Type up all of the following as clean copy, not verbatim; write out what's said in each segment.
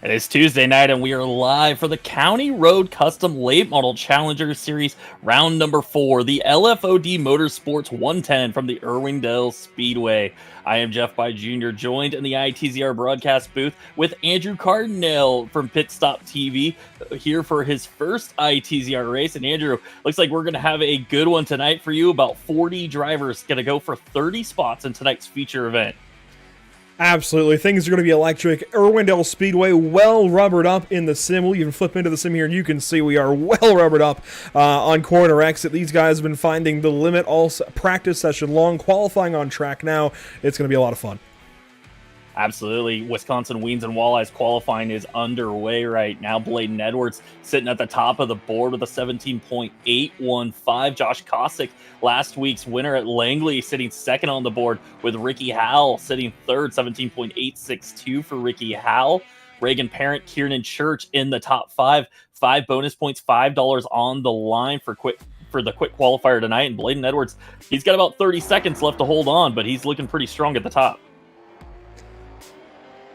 It is Tuesday night, and we are live for the County Road Custom Late Model Challenger Series, round number 4, the LFOD Motorsports 110 from the Irwindale Speedway. I am Jeff By Jr., joined in the ITZR broadcast booth with Andrew Cardinale from Pit Stop TV, here for his first ITZR race. And Andrew, looks like we're going to have a good one tonight for you. About 40 drivers going to go for 30 spots in tonight's feature event. Absolutely. Things are going to be electric. Irwindale Speedway, well rubbered up in the sim. We'll even flip into the sim here, and you can see we are well rubbered up on corner exit. These guys have been finding the limit all practice session long, qualifying on track now. It's going to be a lot of fun. Absolutely. Wisconsin Weens and Walleyes qualifying is underway right now. Bladen Edwards sitting at the top of the board with a 17.815. Josh Kosick, last week's winner at Langley, sitting second on the board, with Ricky Howell sitting third, 17.862 for Ricky Howell. Reagan Parent, Kieran Church in the top 5. 5 bonus points, $5 on the line for the quick qualifier tonight. And Bladen Edwards, he's got about 30 seconds left to hold on, but he's looking pretty strong at the top.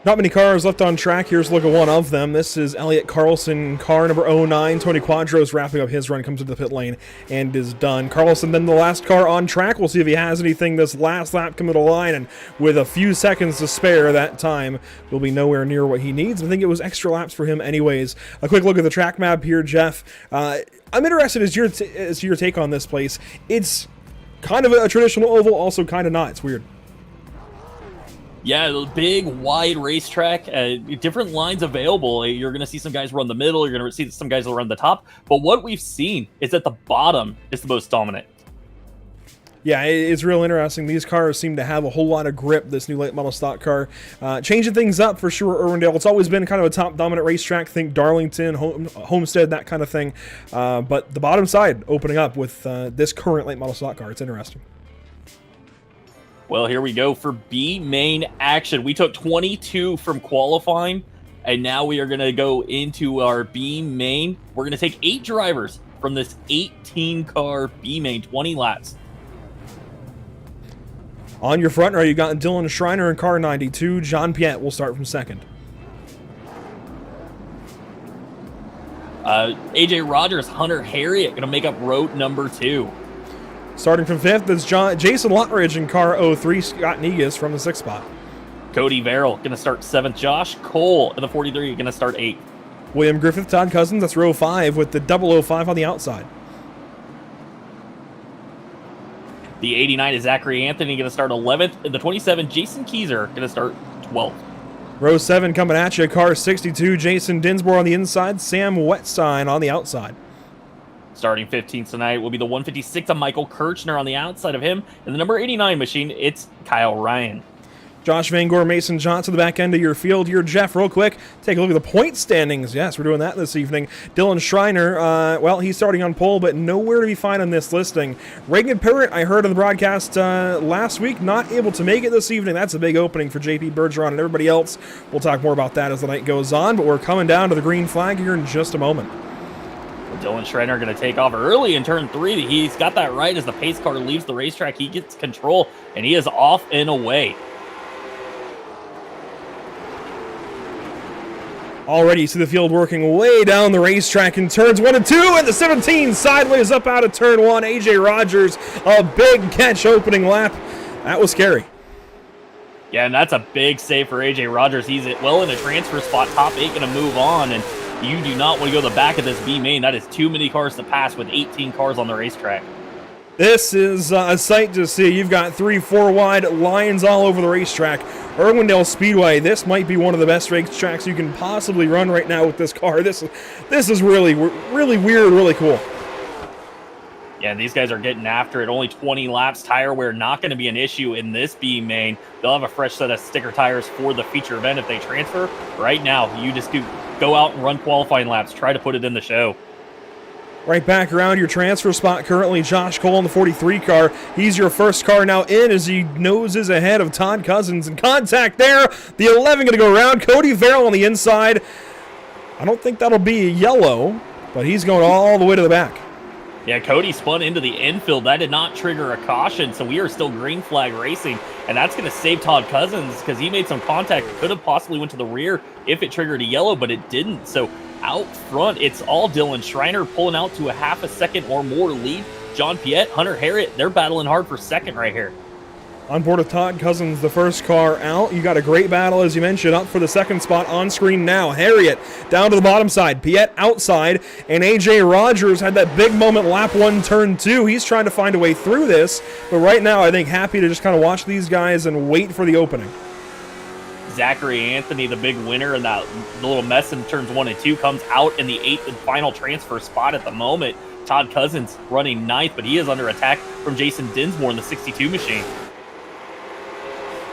Not many cars left on track. Here's a look at one of them. This is Elliott Carlson, car number 09. Tony Quadros wrapping up his run, comes into the pit lane and is done. Carlson then the last car on track. We'll see if he has anything this last lap coming to the line, and with a few seconds to spare, that time will be nowhere near what he needs. I think it was extra laps for him anyways. A quick look at the track map here, Jeff. I'm interested as your take on this place. It's kind of a traditional oval, also kind of not. It's weird. Yeah, big, wide racetrack, different lines available. You're going to see some guys run the middle. You're going to see some guys will run the top. But what we've seen is that the bottom is the most dominant. Yeah, it's real interesting. These cars seem to have a whole lot of grip, this new late model stock car. Changing things up for sure, Irwindale. It's always been kind of a top dominant racetrack. Think Darlington, Homestead, that kind of thing. But the bottom side opening up with this current late model stock car. It's interesting. Well, here we go for B main action. We took 22 from qualifying, and now we are going to go into our B main. We're going to take 8 drivers from this 18-car B main, 20 laps. On your front row, you got Dylan Schreiner in car 92. John Piet will start from second. AJ Rogers, Hunter Harriet going to make up row number 2. Starting from 5th is Jason Lutridge in car 03, Scott Negus from the 6th spot. Cody Verrill going to start 7th. Josh Cole in the 43 going to start 8th. William Griffith, Todd Cousins, that's row 5 with the 005 on the outside. The 89 is Zachary Anthony going to start 11th. In the 27, Jason Keyser going to start 12th. Row 7 coming at you, car 62, Jason Dinsmore on the inside, Sam Wetstein on the outside. Starting 15th tonight will be the 156 of Michael Kirchner on the outside of him. And the number 89 machine, it's Kyle Ryan. Josh Van Gore, Mason Johnson, the back end of your field here. Jeff, real quick, take a look at the point standings. Yes, we're doing that this evening. Dylan Schreiner, well, he's starting on pole, but nowhere to be found on this listing. Reagan Parent, I heard on the broadcast last week, not able to make it this evening. That's a big opening for JP Bergeron and everybody else. We'll talk more about that as the night goes on, but we're coming down to the green flag here in just a moment. Dylan Schreiner going to take off early in turn 3. He's got that right as the pace car leaves the racetrack. He gets control, and he is off and away. Already you see the field working way down the racetrack in turns 1 and 2, and the 17 sideways up out of turn 1. AJ Rogers, a big catch opening lap. That was scary. Yeah, and that's a big save for AJ Rogers. He's well in a transfer spot. Top 8 going to move on, and you do not want to go to the back of this B main. That is too many cars to pass with 18 cars on the racetrack. This is a sight to see. You've got 3-4 wide lines all over the racetrack. Irwindale Speedway, this might be one of the best racetracks you can possibly run right now with this car. This is really weird, really cool. Yeah, these guys are getting after it. Only 20 laps. Tire wear not going to be an issue in this B main. They'll have a fresh set of sticker tires for the feature event if they transfer. Right now, you just go out and run qualifying laps. Try to put it in the show. Right back around your transfer spot currently, Josh Cole in the 43 car. He's your first car now in as he noses ahead of Todd Cousins. In contact there, the 11 going to go around. Cody Verrill on the inside. I don't think that'll be a yellow, but he's going all the way to the back. Yeah, Cody spun into the infield. That did not trigger a caution, so we are still green flag racing. and that's going to save Todd Cousins because he made some contact. Could have possibly went to the rear if it triggered a yellow, but it didn't. So out front, it's all Dylan Schreiner pulling out to a half a second or more lead. John Piet, Hunter Harriet, they're battling hard for second right here. On board with Todd Cousins, the first car out. You got a great battle, as you mentioned, up for the second spot on screen now. Harriet down to the bottom side, Piet outside, and AJ Rogers had that big moment lap 1, turn 2. He's trying to find a way through this, but right now I think happy to just kind of watch these guys and wait for the opening. Zachary Anthony, the big winner in that little mess in turns 1 and 2, comes out in the 8th and final transfer spot at the moment. Todd Cousins running 9th, but he is under attack from Jason Dinsmore in the 62 machine.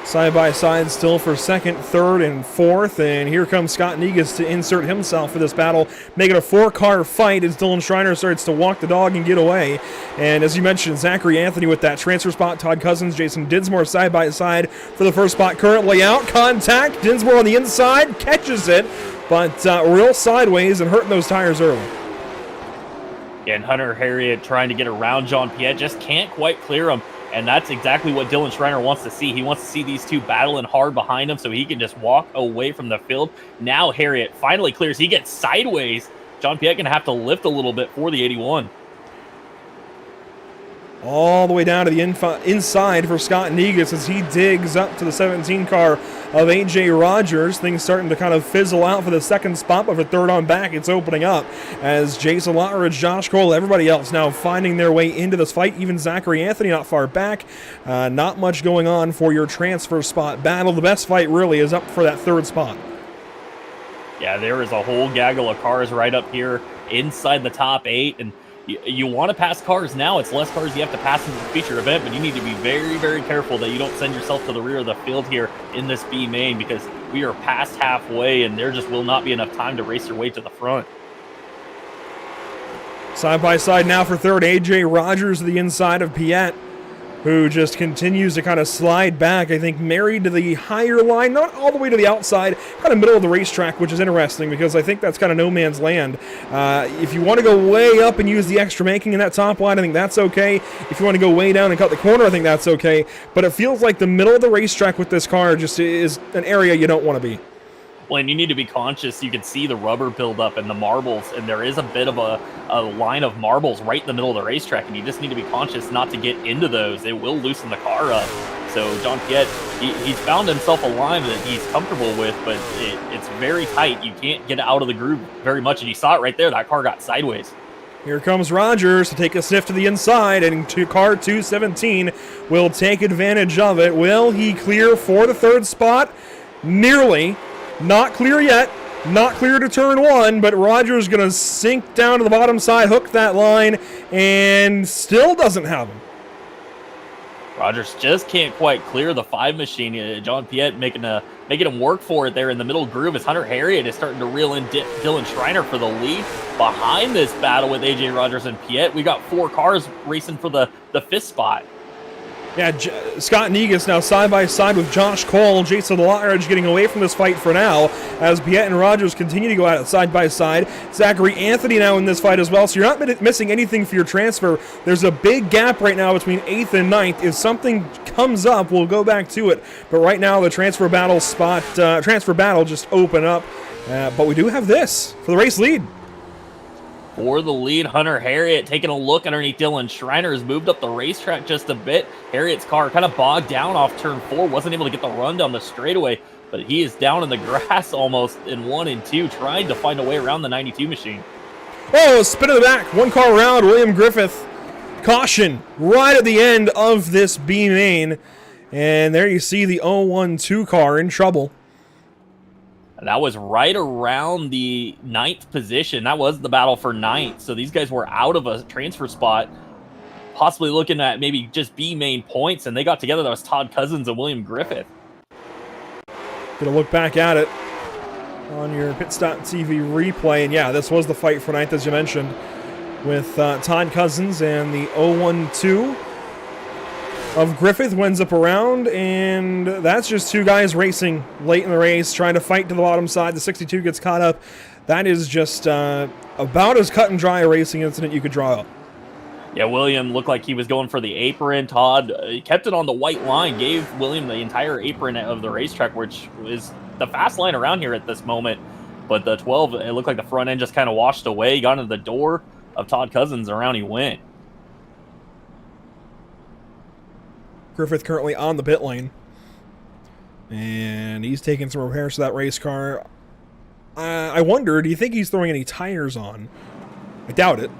Side by side still for second, third, and fourth. And here comes Scott Negus to insert himself for this battle, making a 4-car fight as Dylan Schreiner starts to walk the dog and get away. And as you mentioned, Zachary Anthony with that transfer spot, Todd Cousins, Jason Dinsmore side by side for the first spot. Currently out, contact, Dinsmore on the inside, catches it, but real sideways and hurting those tires early. And Hunter Harriet trying to get around John Piet, just can't quite clear him. And that's exactly what Dylan Schreiner wants to see. He wants to see these two battling hard behind him so he can just walk away from the field. Now Harriet finally clears. He gets sideways. John Piet going to have to lift a little bit for the 81. All the way down to the inside for Scott Negus as he digs up to the 17 car of AJ Rogers. Things starting to kind of fizzle out for the second spot, but for third on back, it's opening up as Jason Lotteridge, Josh Cole, everybody else now finding their way into this fight. Even Zachary Anthony not far back. Not much going on for your transfer spot battle. The best fight really is up for that third spot. Yeah, there is a whole gaggle of cars right up here inside the top 8, and you want to pass cars now. It's less cars you have to pass into the feature event, but you need to be very, very careful that you don't send yourself to the rear of the field here in this B main because we are past halfway and there just will not be enough time to race your way to the front. Side by side now for third, AJ Rogers to the inside of Piet, who just continues to kind of slide back, I think married to the higher line, not all the way to the outside, kind of middle of the racetrack, which is interesting because I think that's kind of no man's land. If you want to go way up and use the extra making in that top line, I think that's okay. If you want to go way down and cut the corner, I think that's okay. But it feels like the middle of the racetrack with this car just is an area you don't want to be. Well, and you need to be conscious. You can see the rubber buildup and the marbles, and there is a bit of a line of marbles right in the middle of the racetrack, and you just need to be conscious not to get into those. It will loosen the car up. So John Piet, he's found himself a line that he's comfortable with, but it's very tight. You can't get out of the groove very much, and you saw it right there. That car got sideways. Here comes Rogers to take a sniff to the inside, and car 217 will take advantage of it. Will he clear for the third spot? Nearly. Not clear yet. Not clear to turn 1, but Rogers going to sink down to the bottom side, hook that line, and still doesn't have him. Rogers just can't quite clear the 5 machine. John Piet making him work for it there in the middle groove as Hunter Harriet is starting to reel in Dylan Schreiner for the lead. Behind this battle with AJ Rogers and Piet, we got 4 cars racing for the 5th spot. Yeah, Scott Negus now side by side with Josh Cole. Jason Lotteridge getting away from this fight for now as Piet and Rogers continue to go at it side by side. Zachary Anthony now in this fight as well, so you're not missing anything for your transfer. There's a big gap right now between 8th and 9th. If something comes up, we'll go back to it. But right now, the transfer battle just open up. But we do have this for the race lead. For the lead, Hunter Harriet taking a look underneath Dylan Schreiner has moved up the racetrack just a bit. Harriet's car kind of bogged down off turn 4, wasn't able to get the run down the straightaway, but he is down in the grass almost in 1 and 2, trying to find a way around the 92 machine. Oh, spin in the back, 1 car around, William Griffith. Caution right at the end of this B main. And there you see the 012 car in trouble. That was right around the 9th position. That was the battle for 9th. So these guys were out of a transfer spot, possibly looking at maybe just B main points, and they got together. That was Todd Cousins and William Griffith. Gonna look back at it on your Pit.TV replay. And yeah, this was the fight for 9th, as you mentioned, with Todd Cousins and the 012 of Griffith wins up around, and that's just 2 guys racing late in the race, trying to fight to the bottom side. The 62 gets caught up. That is just about as cut and dry a racing incident you could draw up. Yeah, William looked like he was going for the apron. Todd kept it on the white line, gave William the entire apron of the racetrack, which is the fast line around here at this moment. But the 12, it looked like the front end just kind of washed away. He got into the door of Todd Cousins, around he went. Griffith currently on the pit lane. And he's taking some repairs to that race car. I wonder, do you think he's throwing any tires on? I doubt it.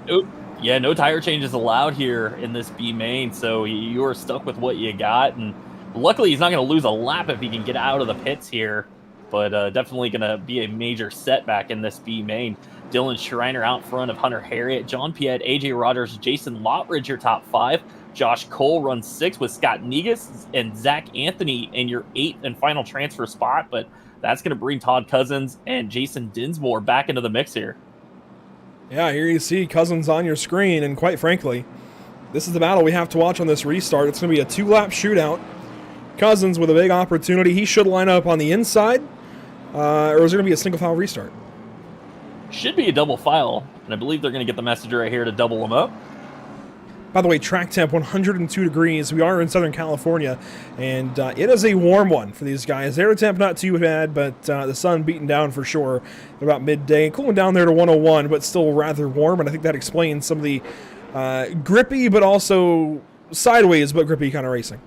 Yeah, no tire changes allowed here in this B main, so you are stuck with what you got. And luckily, he's not going to lose a lap if he can get out of the pits here. But definitely going to be a major setback in this B main. Dylan Schreiner out front of Hunter Harriet, John Piet, AJ Rogers, Jason Lottridge, your top 5. Josh Cole runs 6 with Scott Negus and Zach Anthony in your 8th and final transfer spot. But that's going to bring Todd Cousins and Jason Dinsmore back into the mix here. Yeah, here you see Cousins on your screen, and quite frankly, this is the battle we have to watch on this restart. It's going to be a 2-lap shootout. Cousins with a big opportunity. He should line up on the inside, or is it going to be a single file restart? Should be a double file, and I believe they're going to get the message right here to double them up. By the way, track temp 102 degrees. We are in Southern California, and it is a warm one for these guys. Air temp not too bad, but the sun beating down for sure at about midday. Cooling down there to 101, but still rather warm, and I think that explains some of the grippy, but also sideways but grippy kind of racing.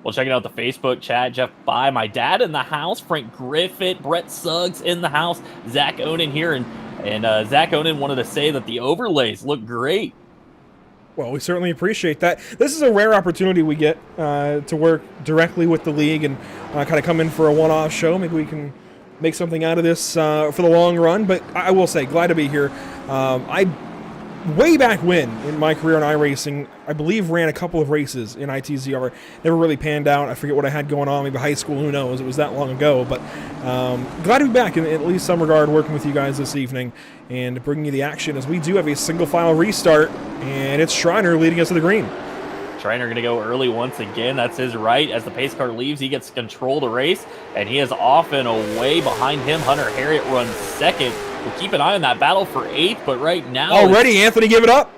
Well, checking out the Facebook chat, Jeff By, my dad in the house, Frank Griffith, Brett Suggs in the house, Zach Onan here, and Zach Onan wanted to say that the overlays look great. Well, we certainly appreciate that. This is a rare opportunity we get to work directly with the league and kind of come in for a one-off show. Maybe we can make something out of this for the long run. But I will say, glad to be here. Way back when in my career in iRacing, I believe ran a couple of races in ITZR. Never really panned out. I forget what I had going on. Maybe high school, who knows? It was that long ago. But glad to be back in at least some regard working with you guys this evening and bringing you the action as we do have a single file restart. And it's Schreiner leading us to the green. Schreiner going to go early once again. That's his right. As the pace car leaves, he gets to control the race, and he is off and away. Behind him, Hunter Harriet runs 2nd. We'll keep an eye on that battle for 8th, but right now... Already, Anthony give it up?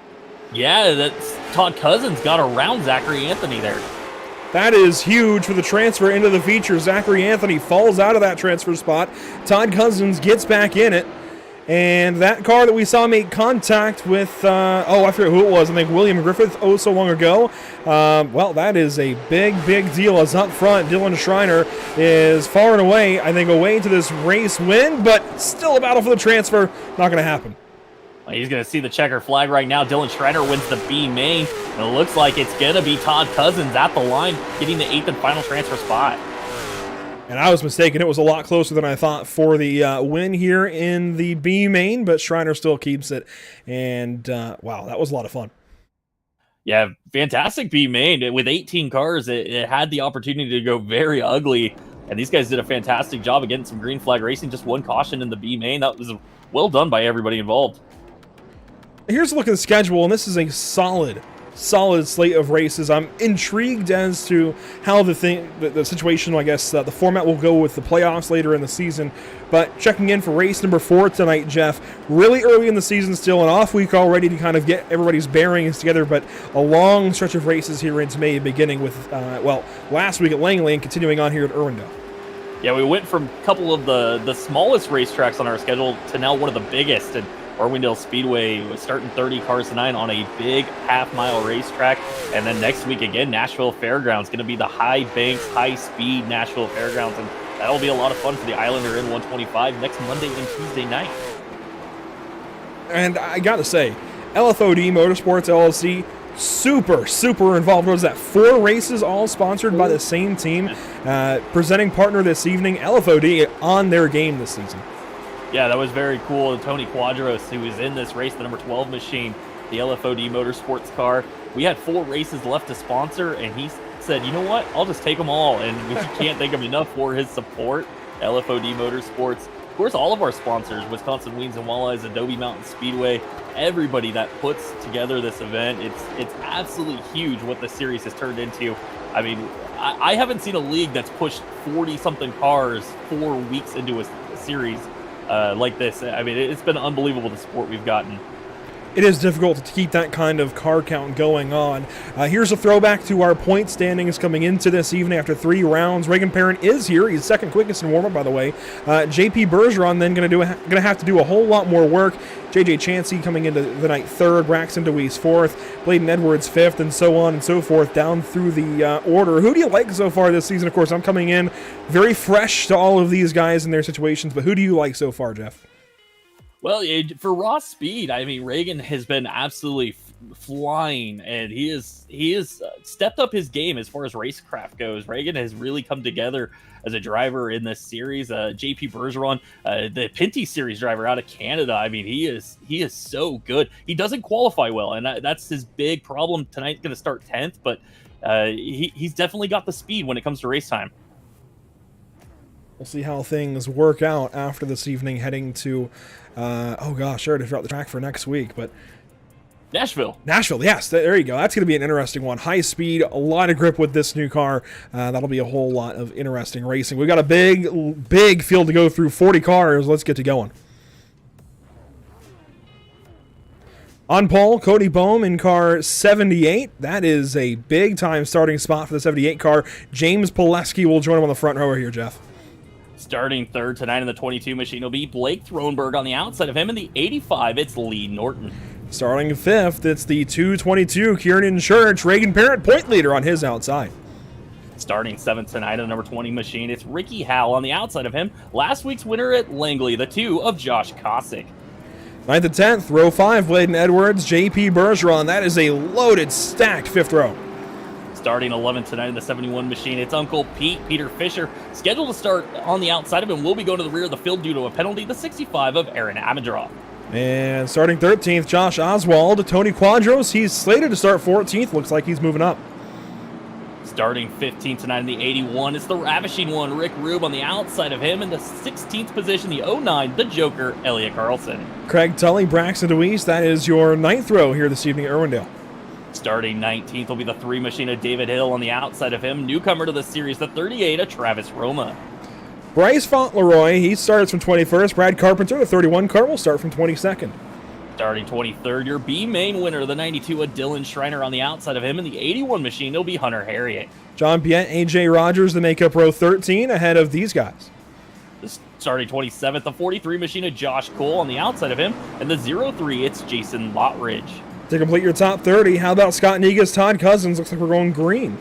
Yeah, that's Todd Cousins got around Zachary Anthony there. That is huge for the transfer into the feature. Zachary Anthony falls out of that transfer spot. Todd Cousins gets back in it. And that car that we saw make contact with, I forget who it was, I think William Griffith, so long ago. Well, that is a big, big deal as up front, Dylan Schreiner is far and away, I think, away to this race win, but still a battle for the transfer. Not going to happen. Well, he's going to see the checker flag right now. Dylan Schreiner wins the B main, and it looks like it's going to be Todd Cousins at the line, getting the 8th and final transfer spot. And I was mistaken. It was a lot closer than I thought for the win here in the B main, but Schreiner still keeps it. And, wow, that was a lot of fun. Yeah, fantastic B main. With 18 cars, it had the opportunity to go very ugly. And these guys did a fantastic job of getting some green flag racing. Just one caution in the B main. That was well done by everybody involved. Here's a look at the schedule, and this is a solid slate of races. I'm intrigued as to how the situation, I guess, the format will go with the playoffs later in the season. But checking in for race number 4 tonight, Jeff. Really early in the season still, an off week already to kind of get everybody's bearings together, but a long stretch of races here into May, beginning with, last week at Langley and continuing on here at Irwindale. Yeah, we went from a couple of the smallest racetracks on our schedule to now one of the biggest. And Irwindale Speedway was starting 30 cars tonight on a big half-mile racetrack. And then next week, again, Nashville Fairgrounds, going to be the high banks, high-speed Nashville Fairgrounds. And that'll be a lot of fun for the Islander in 125 next Monday and Tuesday night. And I got to say, LFOD Motorsports LLC, super involved. What was that? 4 races, all sponsored by the same team. Presenting partner this evening, LFOD, on their game this season. Yeah, that was very cool. Tony Quadros, who was in this race, the number 12 machine, the LFOD Motorsports car. We had 4 races left to sponsor, and he said, you know what, I'll just take them all. And we can't thank him enough for his support. LFOD Motorsports. Of course, all of our sponsors, Wisconsin Wings and Walleyes, Adobe Mountain Speedway, everybody that puts together this event. It's absolutely huge what the series has turned into. I mean, I haven't seen a league that's pushed 40-something cars 4 weeks into a series like this. I mean, it's been unbelievable, the support we've gotten. It is difficult to keep that kind of car count going on. Here's a throwback to our point standings coming into this evening after 3 rounds. Reagan Parent is here. He's second quickest in warm-up, by the way. JP Bergeron then going to have to do a whole lot more work. JJ Chansey coming into the night third, Braxton DeWeese fourth, Bladen Edwards fifth, and so on and so forth down through the order. Who do you like so far this season? Of course, I'm coming in very fresh to all of these guys and their situations, but who do you like so far, Jeff? Well, for raw speed, I mean, Reagan has been absolutely flying, and he has stepped up his game as far as racecraft goes. Reagan has really come together as a driver in this series. JP Bergeron, the Pinty Series driver out of Canada, I mean, he is so good. He doesn't qualify well, and that's his big problem. Tonight's going to start 10th, but he's definitely got the speed when it comes to race time. We'll see how things work out after this evening, heading to, oh gosh, I already forgot the track for next week, but Nashville, yes, there you go. That's going to be an interesting one. High speed, a lot of grip with this new car. That'll be a whole lot of interesting racing. We've got a big field to go through, 40 cars. Let's get to going. On pole, Cody Boehm in car 78. That is a big-time starting spot for the 78 car. James Pileski will join him on the front row here, Jeff. Starting third tonight in the 22 machine will be Blake Thronberg. On the outside of him in the 85, it's Lee Norton. Starting fifth, it's the 222 Kieran Church. Reagan Parent, point leader on his outside. Starting seventh tonight in the number 20 machine, it's Ricky Howell. On the outside of him, last week's winner at Langley, the 2 of Josh Kosick. 9th and 10th, row 5, Bladen Edwards, JP Bergeron. That is a loaded, stacked fifth row. Starting 11th tonight in the 71 machine, it's Uncle Pete, Peter Fisher. Scheduled to start on the outside of him, will be going to the rear of the field due to a penalty, the 65 of Aaron Amadroff. And starting 13th, Josh Oswald, Tony Quadros. He's slated to start 14th. Looks like he's moving up. Starting 15th tonight in the 81, it's the ravishing one, Rick Rube. On the outside of him in the 16th position, the 09, the Joker, Elliot Carlson. Craig Tully, Braxton DeWeese. That is your 9th row here this evening at Irwindale. Starting 19th will be the 3 machine of David Hill. On the outside of him, newcomer to the series, the 38 of Travis Roma. Bryce Fauntleroy, he starts from 21st. Brad Carpenter, the 31 car, will start from 22nd. Starting 23rd, your B main winner, the 92 of Dylan Schreiner. On the outside of him in the 81 machine, it'll be Hunter Harriet. John Piet, AJ Rogers, the makeup row 13, ahead of these guys. Starting 27th, the 43 machine of Josh Cole. On the outside of him, and the 03, it's Jason Lottridge. To complete your top 30, how about Scott Negas, Todd Cousins? Looks like we're going green.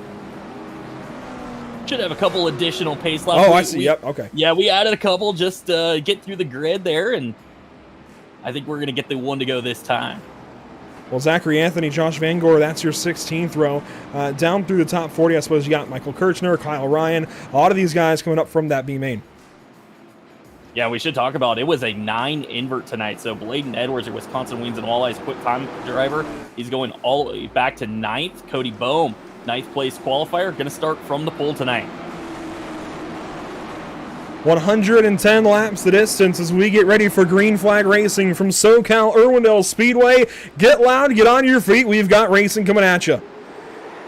Should have a couple additional pace laps. Oh, I see. Yep. Okay. Yeah, we added a couple just to get through the grid there, and I think we're going to get the one to go this time. Well, Zachary Anthony, Josh Van Gore, that's your 16th row. Down through the top 40, I suppose you got Michael Kirchner, Kyle Ryan, a lot of these guys coming up from that B main. Yeah, we should talk about it. It was a 9 invert tonight. So Bladen Edwards, your Wisconsin Wings and Walleyes quick time driver, he's going all the way back to 9th. Cody Boehm, 9th place qualifier, going to start from the pole tonight. 110 laps the distance as we get ready for green flag racing from SoCal Irwindale Speedway. Get loud, get on your feet. We've got racing coming at you.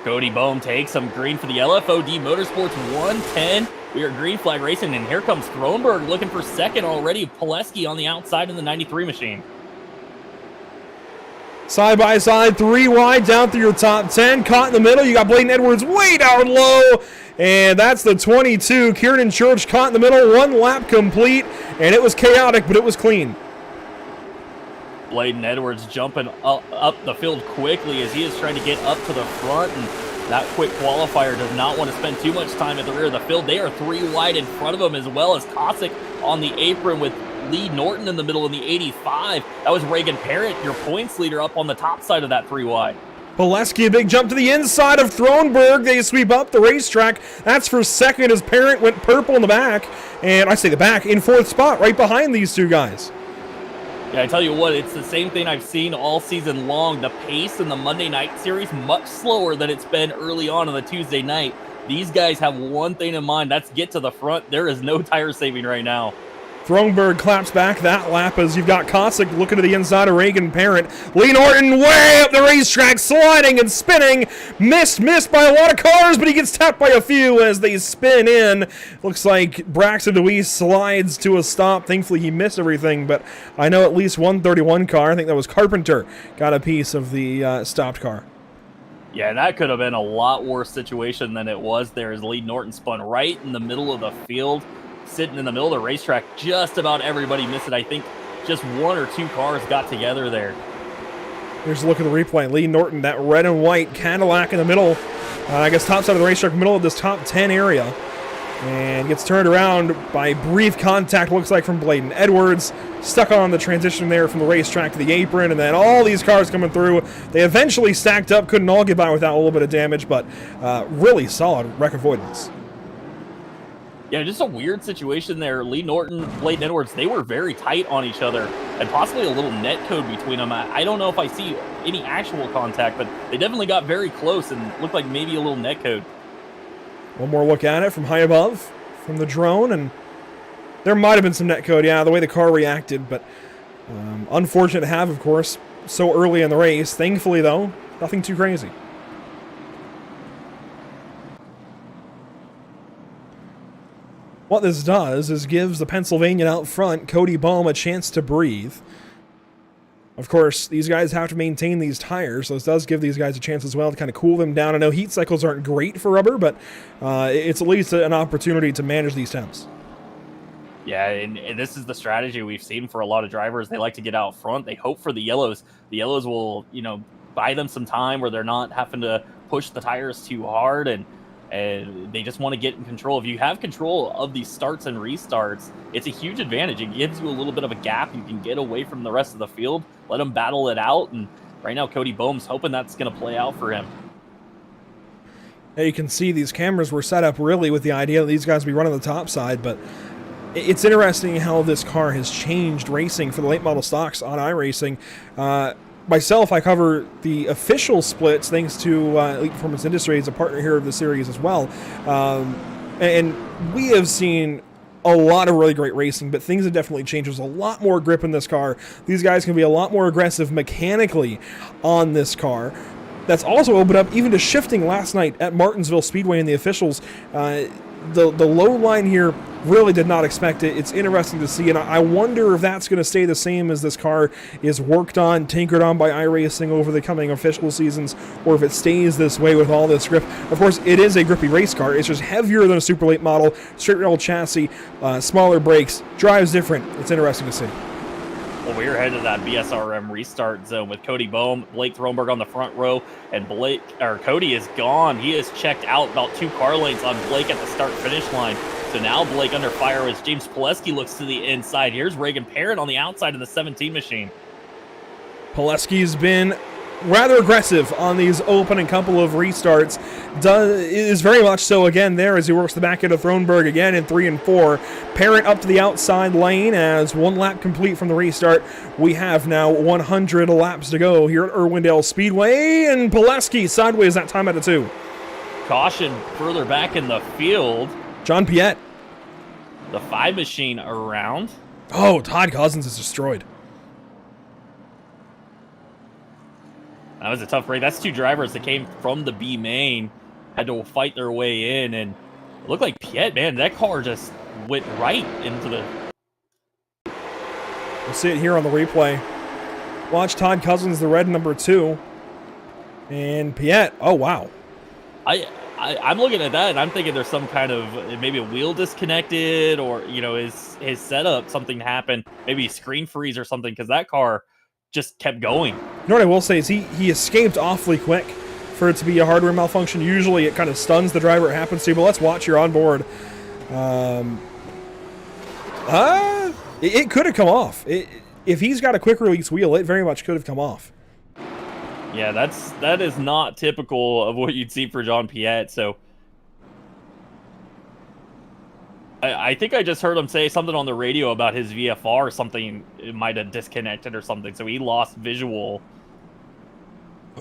Cody Boehm takes some green for the LFOD Motorsports 110. We are green flag racing, and here comes Thronberg looking for second already. Pileski on the outside in the 93 machine. Side by side, 3 wide down through your top 10. Caught in the middle. You got Bladen Edwards way down low. And that's the 22. Kieran Church caught in the middle. 1 lap complete. And it was chaotic, but it was clean. Bladen Edwards jumping up the field quickly as he is trying to get up to the front. And that quick qualifier does not want to spend too much time at the rear of the field. They are 3 wide in front of him, as well as Kosick on the apron with Lee Norton in the middle in the 85. That was Reagan Parent, your points leader, up on the top side of that 3 wide. Pileski, a big jump to the inside of Thronberg. They sweep up the racetrack. That's for second as Parent went purple in the back. And I say the back, in 4th spot, right behind these 2 guys. Yeah, I tell you what, it's the same thing I've seen all season long. The pace in the Monday night series, much slower than it's been early on the Tuesday night. These guys have one thing in mind, that's get to the front. There is no tire saving right now. Thronberg claps back that lap as you've got Cossack looking to the inside of Reagan Parent. Lee Norton way up the racetrack, sliding and spinning. Missed by a lot of cars, but he gets tapped by a few as they spin in. Looks like Braxton DeWeese slides to a stop. Thankfully, he missed everything, but I know at least 131 car, I think that was Carpenter, got a piece of the stopped car. Yeah, that could have been a lot worse situation than it was there as Lee Norton spun right in the middle of the field, sitting in the middle of the racetrack. Just about everybody missed it. I think just one or two cars got together there. Here's a look at the replay. Lee Norton, that red and white Cadillac in the middle, I guess top side of the racetrack, middle of this top 10 area. And gets turned around by brief contact, looks like from Bladen Edwards. Stuck on the transition there from the racetrack to the apron, and then all these cars coming through. They eventually stacked up, couldn't all get by without a little bit of damage, but really solid wreck avoidance. Yeah, just a weird situation there. Lee Norton, Bladen Edwards, they were very tight on each other, and possibly a little net code between them. I don't know if I see any actual contact, but they definitely got very close and looked like maybe a little net code. One more look at it from high above, from the drone, and there might have been some net code, yeah, the way the car reacted, but unfortunate to have, of course, so early in the race. Thankfully, though, nothing too crazy. What this does is gives the Pennsylvanian out front, Cody Boehm, a chance to breathe. Of course, these guys have to maintain these tires, so this does give these guys a chance as well to kind of cool them down. I know heat cycles aren't great for rubber, but it's at least an opportunity to manage these temps. Yeah, and this is the strategy we've seen for a lot of drivers. They like to get out front. They hope for the yellows. The yellows will, buy them some time where they're not having to push the tires too hard, and they just want to get in control. If you have control of these starts and restarts, it's a huge advantage. It gives you a little bit of a gap. You can get away from the rest of the field, let them battle it out, and right now Cody Boehm's hoping that's going to play out for him. Now you can see these cameras were set up really with the idea that these guys would be running the top side, but it's interesting how this car has changed racing for the late model stocks on iRacing. Myself, I cover the official splits thanks to Elite Performance Industries, a partner here of the series as well. And we have seen a lot of really great racing, but things have definitely changed. There's a lot more grip in this car. These guys can be a lot more aggressive mechanically on this car. That's also opened up even to shifting last night at Martinsville Speedway and the officials. The low line here really did not expect it. It's interesting to see, and I wonder if that's going to stay the same as this car is worked on, tinkered on by iRacing over the coming official seasons, or if it stays this way with all this grip. Of course, it is a grippy race car. It's just heavier than a super late model, straight rail chassis, smaller brakes, drives different. It's interesting to see. Well, we're headed to that BSRM restart zone with Cody Boehm, Blake Thronberg on the front row, and Cody is gone. He has checked out about 2 car lengths on Blake at the start-finish line. So now Blake under fire as James Pileski looks to the inside. Here's Reagan Parent on the outside of the 17 machine. Pileski's been rather aggressive on these opening couple of restarts. Is very much so again there as he works the back end of Thronberg again in 3 and 4. Parent up to the outside lane as 1 lap complete from the restart. We have now 100 laps to go here at Irwindale Speedway, and Pileski sideways that time out of 2. Caution further back in the field. John Piette. The 5 machine around. Oh, Todd Cousins is destroyed. That was a tough break. That's 2 drivers that came from the B main, had to fight their way in, and it looked like Piette, man, that car just went right into the... We'll see it here on the replay. Watch Todd Cousins, the red number 2. And Piette, oh wow. I'm looking at that and I'm thinking there's some kind of maybe a wheel disconnected, or his setup, something happened, maybe screen freeze or something, because that car just kept going. You know what I will say is he escaped awfully quick for it to be a hardware malfunction. Usually it kind of stuns the driver it happens to, but let's watch here on board. It could have come off. If he's got a quick release wheel, it very much could have come off. Yeah, that is not typical of what you'd see for John Piette. So I think I just heard him say something on the radio about his VFR or something. It might have disconnected or something, so he lost visual.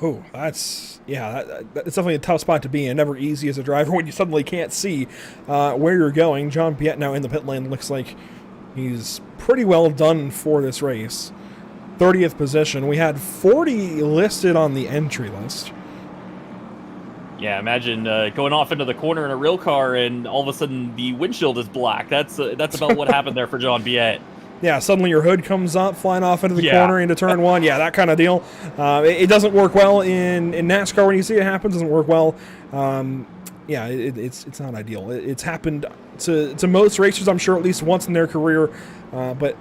Oh, that's definitely a tough spot to be in. Never easy as a driver when you suddenly can't see where you're going. John Piette now in the pit lane looks like He's pretty well done for this race. 30th position. We had 40 listed on the entry list. Yeah, imagine going off into the corner in a real car and all of a sudden the windshield is black. That's about what happened there for John Biette. Yeah, suddenly your hood comes up, flying off into the corner into turn one. Yeah, that kind of deal. It doesn't work well in NASCAR when you see it happen. It doesn't work well. Yeah, it's not ideal. It's happened to most racers, I'm sure, at least once in their career. But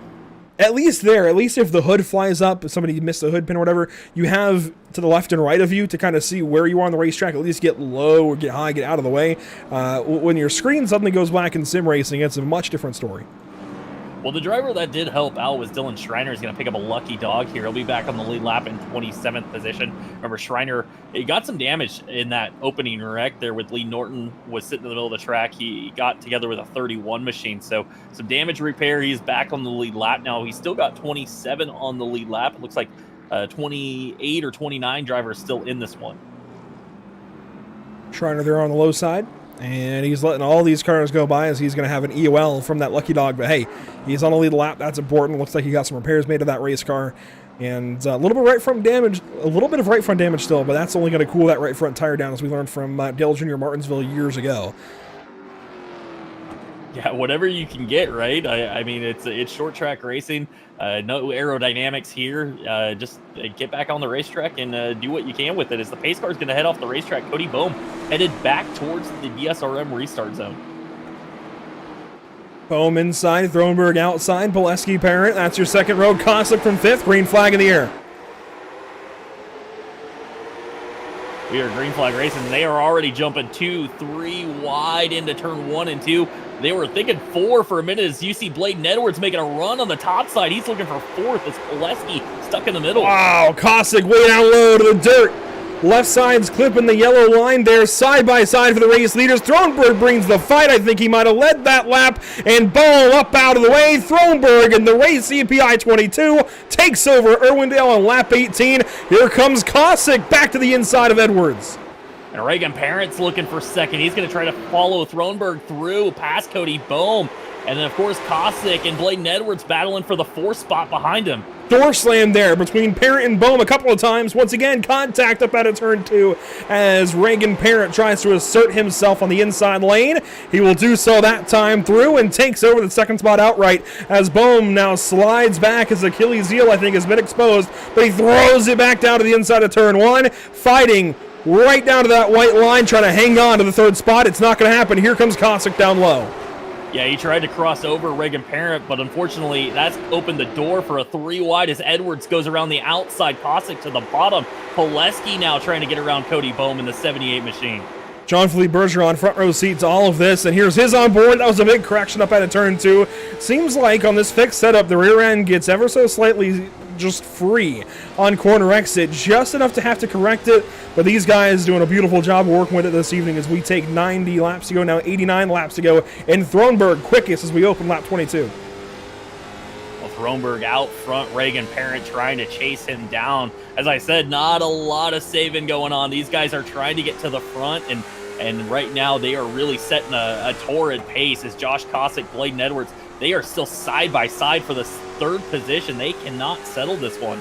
at least if the hood flies up, if somebody missed the hood pin or whatever, you have to the left and right of you to kind of see where you are on the racetrack, at least get low or get high, get out of the way. When your screen suddenly goes black in sim racing, it's a much different story. Well, the driver that did help out was Dylan Schreiner. He's going to pick up a lucky dog here. He'll be back on the lead lap in 27th position. Remember, Schreiner, he got some damage in that opening wreck there with Lee Norton was sitting in the middle of the track. He got together with a 31 machine. So some damage repair. He's back on the lead lap now. He's still got 27 on the lead lap. It looks like 28 or 29 drivers still in this one. Schreiner there on the low side. And he's letting all these cars go by as he's going to have an EOL from that lucky dog. But hey, he's on the lead lap. That's important. Looks like he got some repairs made to that race car. And a little bit of right front damage still, but that's only going to cool that right front tire down, as we learned from Dale Jr. Martinsville years ago. Yeah, whatever you can get, right? I mean, it's short track racing. No aerodynamics here. Just get back on the racetrack and do what you can with it. As the pace car is going to head off the racetrack, Cody Boehm headed back towards the DSRM restart zone. Boehm inside, Thronberg outside, Boleski Parent. That's your second row. Koslick from fifth. Green flag in the air. We are green flag racing. They are already jumping 2, 3 wide into turn 1 and 2. They were thinking 4 for a minute as you see Bladen Edwards making a run on the top side. He's looking for 4th as Pileski stuck in the middle. Wow, Koslick way down low to the dirt. Left side's clipping the yellow line there, side by side for the race leaders. Thronberg brings the fight. I think he might have led that lap. And Boehm up out of the way. Thronberg in the race, CPI 22, takes over Irwindale on lap 18. Here comes Koslick back to the inside of Edwards. And Reagan Parent's looking for second. He's going to try to follow Thronberg through past Cody Boehm. And then, of course, Koslick and Bladen Edwards battling for the 4th spot behind him. Door slam there between Parent and Boehm a couple of times. Once again, contact up out of turn 2 as Reagan Parent tries to assert himself on the inside lane. He will do so that time through and takes over the second spot outright as Boehm now slides back. His Achilles heel, I think, has been exposed, but he throws it back down to the inside of turn 1, fighting right down to that white line, trying to hang on to the 3rd spot. It's not going to happen. Here comes Koslick down low. Yeah, he tried to cross over Reagan Parent, but unfortunately, that's opened the door for a 3 wide as Edwards goes around the outside. Koslick to the bottom. Pileski now trying to get around Cody Boehm in the 78 machine. Jean-Philippe Bergeron front row seat to all of this, and here's his on board. That was a big correction up out of turn 2. Seems like on this fixed setup, the rear end gets ever so slightly just free on corner exit, just enough to have to correct it. But these guys doing a beautiful job of working with it this evening as we take 90 laps to go, now 89 laps to go, and Thronberg quickest as we open lap 22. Well, Thronberg out front, Reagan Parent trying to chase him down. As I said, not a lot of saving going on. These guys are trying to get to the front, and right now they are really setting a torrid pace as Josh Koslick, Bladen Edwards, they are still side by side for the 3rd position. They cannot settle this one.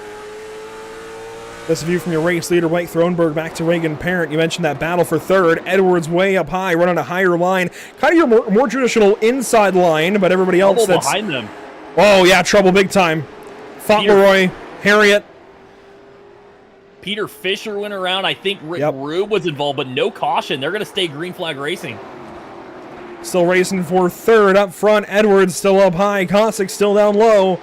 This view from your race leader, Mike Thronberg, back to Reagan Parent. You mentioned that battle for 3rd. Edwards way up high, running a higher line. Kind of your more traditional inside line, but everybody else that's behind them. Oh, yeah, trouble big time. Fauntleroy, Harriet. Peter Fisher went around. I think Rick Rube was involved, but no caution. They're going to stay green flag racing. Still racing for 3rd up front. Edwards still up high. Koslick still down low.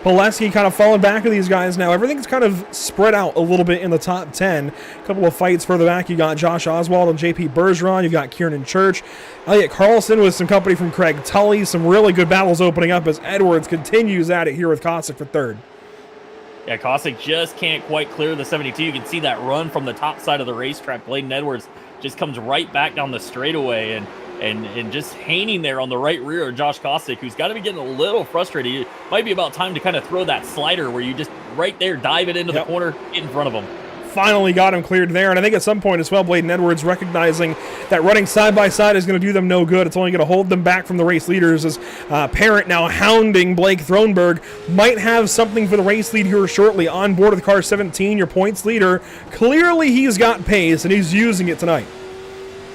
Pileski kind of falling back of these guys now. Everything's kind of spread out a little bit in the top 10. A couple of fights further back. You got Josh Oswald and JP Bergeron. You've got Kieran Church. Elliot Carlson with some company from Craig Tully. Some really good battles opening up as Edwards continues at it here with Koslick for 3rd. Yeah, Koslick just can't quite clear the 72. You can see that run from the top side of the racetrack. Bladen Edwards just comes right back down the straightaway and just hanging there on the right rear of Josh Koslick, who's got to be getting a little frustrated. It might be about time to kind of throw that slider where you just right there dive it into the corner, get in front of him. finally got him cleared there. And I think at some point as well, Bladen Edwards recognizing that running side by side is going to do them no good. It's only going to hold them back from the race leaders, as Parent now hounding Blake Thronberg. Might have something for the race lead here shortly. On board with car 17, your points leader. Clearly he's got pace, and he's using it tonight.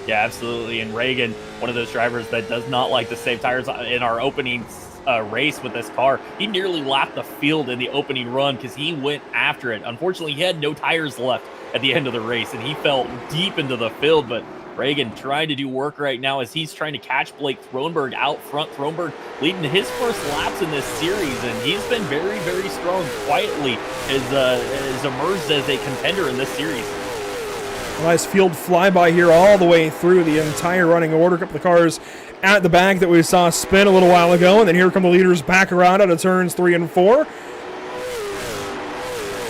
Yeah, absolutely. And Reagan, one of those drivers that does not like to save tires in our opening race with this car. He nearly lapped the field in the opening run because he went after it. Unfortunately, he had no tires left at the end of the race, and he fell deep into the field. But Reagan trying to do work right now as he's trying to catch Blake Thronberg out front. Thronberg leading his first laps in this series, and he's been very, very strong. Quietly has emerged as a contender in this series. A nice field flyby here all the way through the entire running order. A couple of cars at the back that we saw spin a little while ago, and then here come the leaders back around out of turns 3 and 4.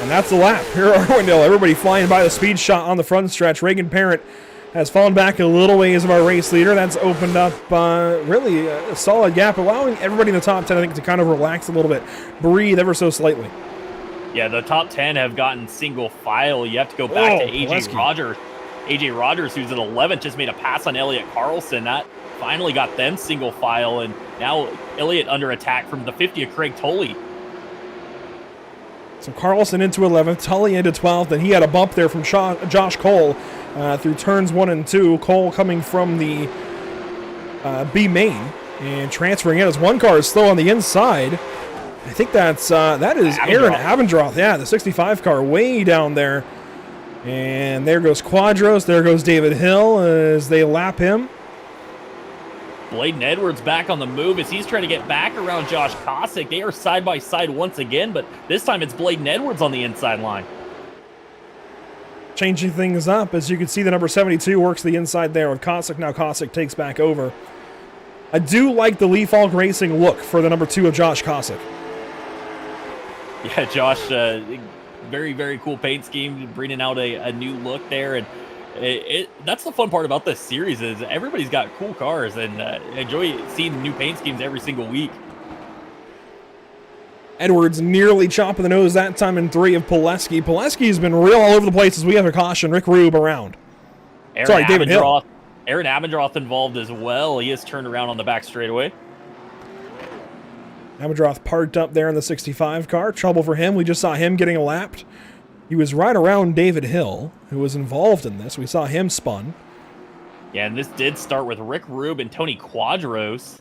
And that's the lap. Here are Arwindale. Everybody flying by the speed shot on the front stretch. Reagan Parent has fallen back a little ways of our race leader. That's opened up really a solid gap, allowing everybody in the top 10, I think, to kind of relax a little bit, breathe ever so slightly. Yeah, the top 10 have gotten single file. You have to go back to AJ Rogers. AJ Rogers, who's in 11th, just made a pass on Elliott Carlson. That finally got them single file, and now Elliott under attack from the 50 of Craig Tully. So Carlson into 11th, Tully into 12th, and he had a bump there from Josh Cole through turns 1 and 2. Cole coming from the B main and transferring in as one car is slow on the inside. I think that is Aaron Abendroth. Yeah, the 65 car way down there. And there goes Quadros. There goes David Hill as they lap him. Bladen Edwards back on the move as he's trying to get back around Josh Kosick. They are side by side once again, but this time it's Bladen Edwards on the inside line. Changing things up, as you can see, the number 72 works the inside there with Kosick. Now Kosick takes back over. I do like the Lee Falk Racing look for the number 2 of Josh Kosick. Yeah, Josh, very, very cool paint scheme, bringing out a new look there. And that's the fun part about this series is everybody's got cool cars, and enjoy seeing new paint schemes every single week. Edwards nearly chopping the nose that time in 3 of Pileski. Pileski's been real all over the place as we have a caution. Rick Rube around. David Hill. Aaron Abendroth involved as well. He has turned around on the back straightaway. Abendroth parked up there in the 65 car. Trouble for him. We just saw him getting lapped. He was right around David Hill, who was involved in this. We saw him spun. Yeah, and this did start with Rick Rube and Tony Quadros.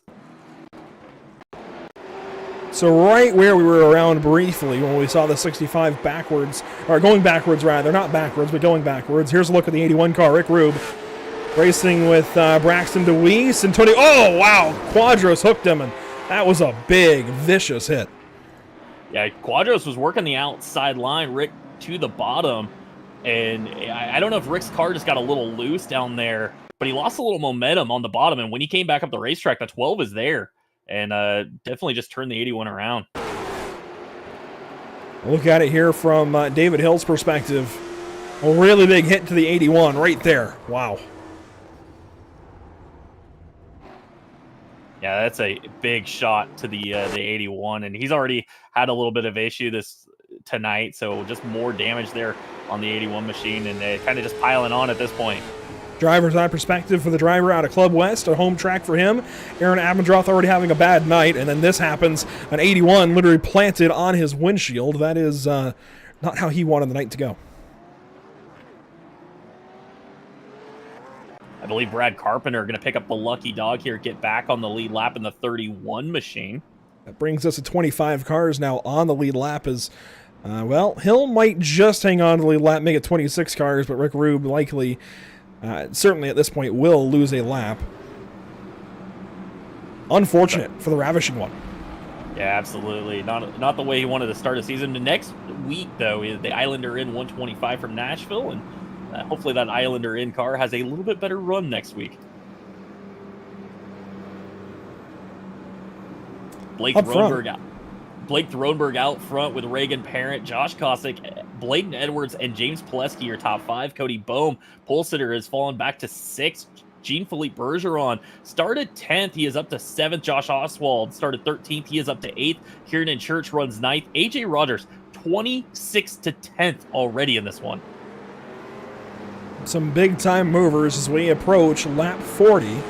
So right where we were around briefly when we saw the 65 backwards, or going backwards rather, not backwards, but going backwards. Here's a look at the 81 car, Rick Rube, racing with Braxton DeWeese and Tony. Oh, wow, Quadros hooked him, and that was a big, vicious hit. Yeah, Quadros was working the outside line, Rick to the bottom, and I don't know if Rick's car just got a little loose down there, but he lost a little momentum on the bottom, and when he came back up the racetrack, the 12 is there, and definitely just turned the 81 around. Look at it here from David Hill's perspective. A really big hit to the 81 right there. Wow. Yeah, that's a big shot to the 81, and he's already had a little bit of issue tonight, so just more damage there on the 81 machine, and kind of just piling on at this point. Driver's eye perspective for the driver out of Club West, a home track for him. Aaron Abendroth already having a bad night, and then this happens, an 81 literally planted on his windshield. That is not how he wanted the night to go. I believe Brad Carpenter going to pick up the lucky dog here, get back on the lead lap in the 31 machine. That brings us to 25 cars now on the lead lap as, Hill might just hang on to the lead lap, make it 26 cars, but Rick Rube likely, certainly at this point, will lose a lap. Unfortunate for the Ravishing one. Yeah, absolutely. Not the way he wanted to start a season. The next week, though, is the Islander in 125 from Nashville, and hopefully that Islander in car has a little bit better run next week. Blake Thronberg out front with Reagan Parent, Josh Kosick, Bladen Edwards, and James Pileski are top 5. Cody Boehm, pole sitter, has fallen back to 6th. Jean-Philippe Bergeron started 10th. He is up to 7th. Josh Oswald started 13th. He is up to 8th. Kieran Church runs 9th. AJ Rogers, 26th to 10th already in this one. some big-time movers as we approach lap 40.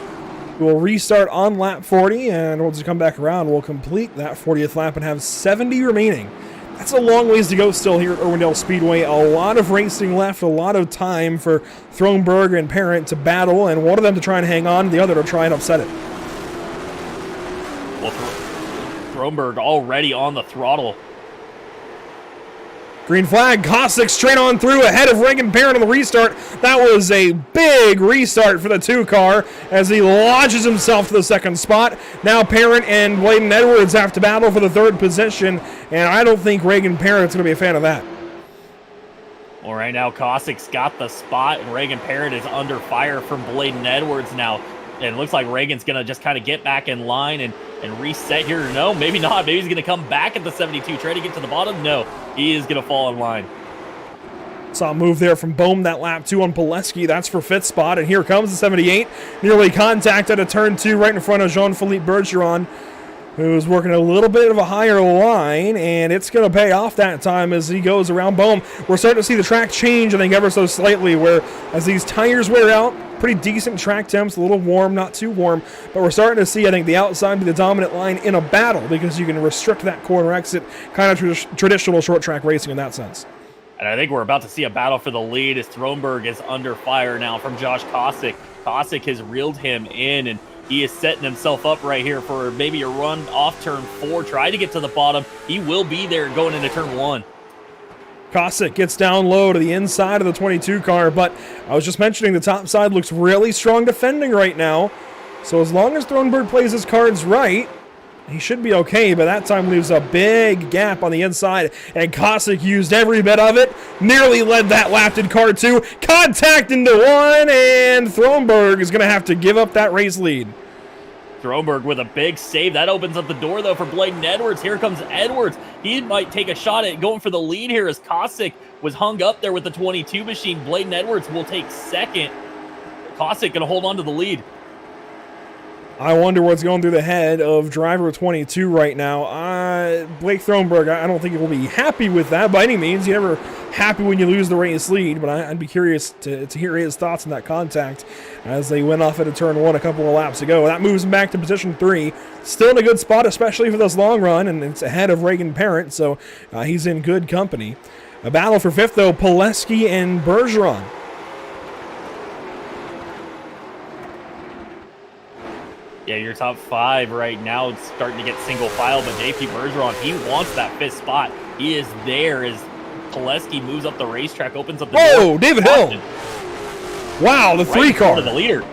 We'll restart on lap 40, and we'll just come back around. We'll complete that 40th lap and have 70 remaining. That's a long ways to go still here at Irwindale Speedway. A lot of racing left, a lot of time for Thronberg and Parent to battle, and one of them to try and hang on, the other to try and upset it. Well, Thronberg already on the throttle. Green flag, Kosick straight on through ahead of Reagan Parent on the restart. That was a big restart for the 2-car as he launches himself to the second spot. Now Parent and Bladen Edwards have to battle for the 3rd position, and I don't think Reagan Parent's going to be a fan of that. Well, right now Kosick's got the spot, and Reagan Parent is under fire from Bladen Edwards now. And it looks like Reagan's going to just kind of get back in line and reset here. No, maybe not. Maybe he's going to come back at the 72, try to get to the bottom. No, he is going to fall in line. Saw a move there from Bohm that lap 2 on Pileski. That's for 5th spot. And here comes the 78. Nearly contacted at turn 2 right in front of Jean-Philippe Bergeron, who's working a little bit of a higher line, and it's going to pay off that time as he goes around Bohm. We're starting to see the track change, I think, ever so slightly, where as these tires wear out, pretty decent track temps, a little warm, not too warm, but we're starting to see, I think, the outside be the dominant line in a battle because you can restrict that corner exit, kind of traditional short track racing in that sense. And I think we're about to see a battle for the lead as Thronberg is under fire now from Josh Kosick. Kosick has reeled him in, and he is setting himself up right here for maybe a run off turn 4. Try to get to the bottom. He will be there going into turn 1. Kosick gets down low to the inside of the 22 car, but I was just mentioning the top side looks really strong defending right now. So as long as Thronberg plays his cards right, he should be okay, but that time leaves a big gap on the inside, and Kosick used every bit of it. Nearly led that lap, did car 2. Contact into 1, and Thronberg is going to have to give up that race lead. Thronberg with a big save. That opens up the door, though, for Bladen Edwards. Here comes Edwards. He might take a shot at going for the lead here as Kosick was hung up there with the 22 machine. Bladen Edwards will take second. Kosick going to hold on to the lead. I wonder what's going through the head of driver 22 right now. Blake Thronberg, I don't think he will be happy with that by any means. You're never happy when you lose the race lead, but I'd be curious to hear his thoughts on that contact as they went off into turn 1 a couple of laps ago. That moves him back to position 3. Still in a good spot, especially for this long run, and it's ahead of Reagan Parent, so he's in good company. A battle for 5th, though, Pileski and Bergeron. Yeah, your top 5 right now is starting to get single file, but JP Bergeron, he wants that 5th spot. He is there as Pileski moves up the racetrack, opens up the door. Oh, David Hill. Wow, the 3 car. The leader.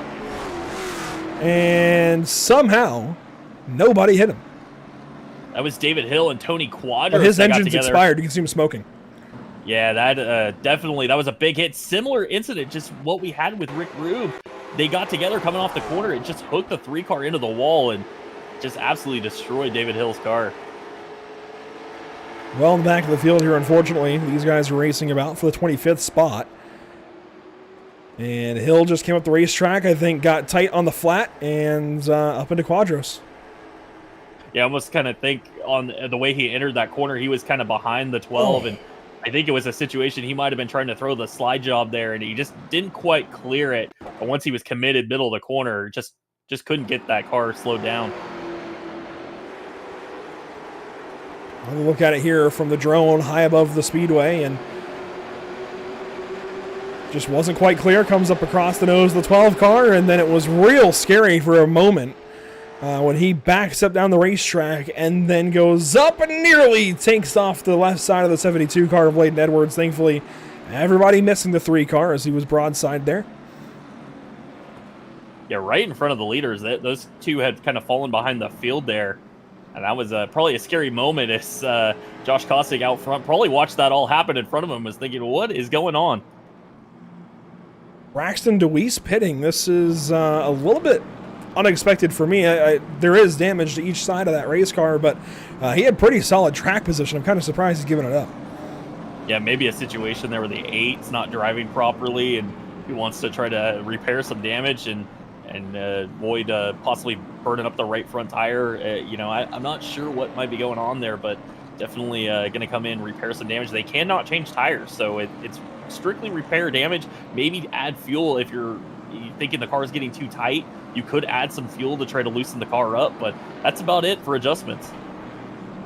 And somehow, nobody hit him. That was David Hill and Tony Quadros. But his engine's expired. You can see him smoking. Yeah, that definitely, that was a big hit. Similar incident, just what we had with Rick Rube. They got together coming off the corner. It just hooked the 3 car into the wall and just absolutely destroyed David Hill's car. Well, in the back of the field here, unfortunately, these guys are racing about for the 25th spot. And Hill just came up the racetrack, I think, got tight on the flat and up into Quadros. Yeah, I almost kind of think on the way he entered that corner, he was kind of behind the 12, and I think it was a situation he might have been trying to throw the slide job there, and he just didn't quite clear it. But once he was committed middle of the corner, just couldn't get that car slowed down. I'll look at it here from the drone high above the speedway, and just wasn't quite clear. Comes up across the nose of the 12 car, and then it was real scary for a moment when he backs up down the racetrack and then goes up and nearly takes off the left side of the 72 car of Bladen Edwards. Thankfully, everybody missing the 3 car as he was broadside there. Yeah, right in front of the leaders. Those 2 had kind of fallen behind the field there. And that was probably a scary moment as Josh Kosick out front probably watched that all happen in front of him, was thinking, what is going on? Braxton DeWeese pitting. This is a little bit unexpected for me. There is damage to each side of that race car, but he had pretty solid track position. I'm kind of surprised he's giving it up. Yeah, maybe a situation there where the 8's not driving properly and he wants to try to repair some damage and avoid possibly burning up the right front tire. I'm not sure what might be going on there, but definitely going to come in, repair some damage. They cannot change tires, so it's strictly repair damage, maybe add fuel if you're thinking the car is getting too tight. You could add some fuel to try to loosen the car up, but that's about it for adjustments.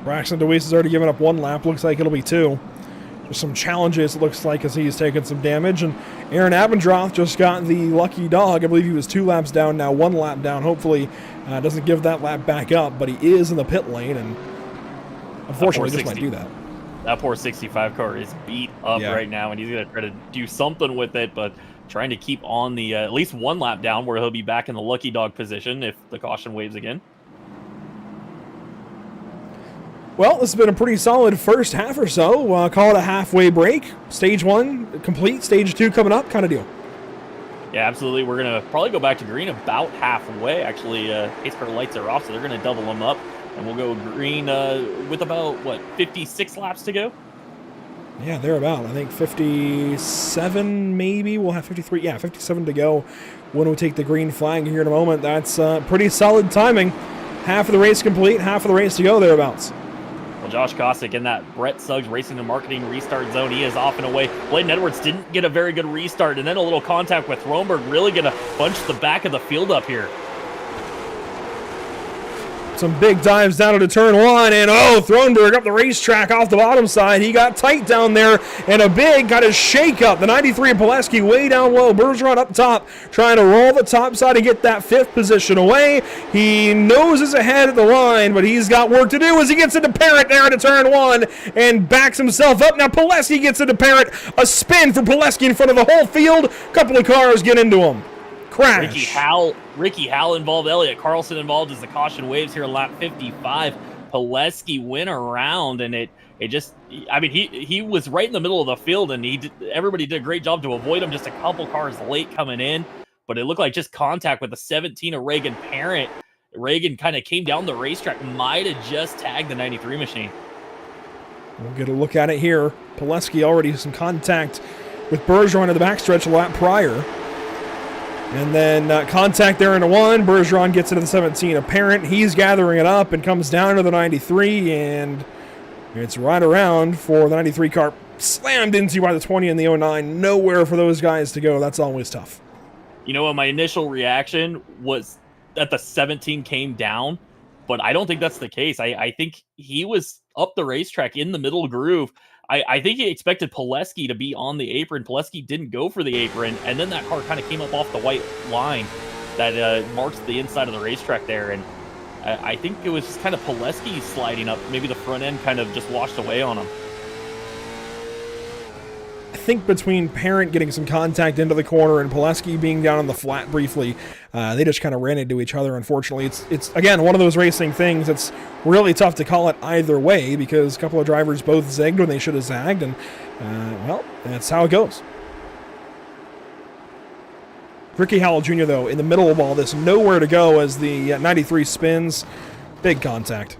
Braxton DeWeese has already given up 1 lap. Looks like it'll be 2. There's some challenges, it looks like, as he's taken some damage. And Aaron Abendroth just got the lucky dog. I believe he was 2 laps down, now 1 lap down. Hopefully doesn't give that lap back up, but he is in the pit lane, and unfortunately just might do that. That poor 65 car is beat up right now, and he's going to try to do something with it, but trying to keep on the at least 1 lap down where he'll be back in the lucky dog position if the caution waves again. Well, this has been a pretty solid first half or so. Call it a halfway break. Stage 1 complete, stage 2 coming up, kind of deal. Yeah, absolutely. We're going to probably go back to green about halfway. Actually, pace car lights are off, so they're going to double them up. And we'll go green with about, 56 laps to go? Yeah, they're about. I think 57 maybe. We'll have 53. Yeah, 57 to go when we take the green flag here in a moment. That's pretty solid timing. Half of the race complete, half of the race to go thereabouts. Well, Josh Kosick in that Brett Suggs Racing and Marketing restart zone. He is off and away. Bladen Edwards didn't get a very good restart, and then a little contact with Thronberg. Really going to bunch the back of the field up here. Some big dives down into turn 1, and Thronberg up the racetrack off the bottom side. He got tight down there, and a big got a shake up. The 93 of Pileski way down low. Bergeron up top, trying to roll the top side and get that 5th position away. He noses ahead at the line, but he's got work to do as he gets into Parrott there into turn 1 and backs himself up. Now Pileski gets into Parrott. A spin for Pileski in front of the whole field. A couple of cars get into him. Crash. Ricky Howell involved, Elliott Carlson involved as the caution waves here in lap 55. Pileski went around, and it just, I mean, he was right in the middle of the field, and everybody did a great job to avoid him. Just a couple cars late coming in, but it looked like just contact with the 17 of Reagan Parent. Reagan kind of came down the racetrack, might have just tagged the 93 machine. We'll get a look at it here. Pileski already some contact with Bergeron in the backstretch a lap prior. And then contact there into 1. Bergeron gets into the 17 apparent. He's gathering it up and comes down to the 93, and it's right around for the 93 car. Slammed into by the 20 and the 09. Nowhere for those guys to go. That's always tough. You know what? My initial reaction was that the 17 came down, but I don't think that's the case. I think he was up the racetrack in the middle groove. I think he expected Pileski to be on the apron. Pileski didn't go for the apron, and then that car kind of came up off the white line that marks the inside of the racetrack there. And I think it was just kind of Pileski sliding up. Maybe the front end kind of just washed away on him. I think between Parent getting some contact into the corner and Pileski being down on the flat briefly, they just kind of ran into each other, unfortunately. It's again, one of those racing things. It's really tough to call it either way because a couple of drivers both zigged when they should have zagged, and, well, that's how it goes. Ricky Howell Jr., though, in the middle of all this, nowhere to go as the 93 spins. Big contact.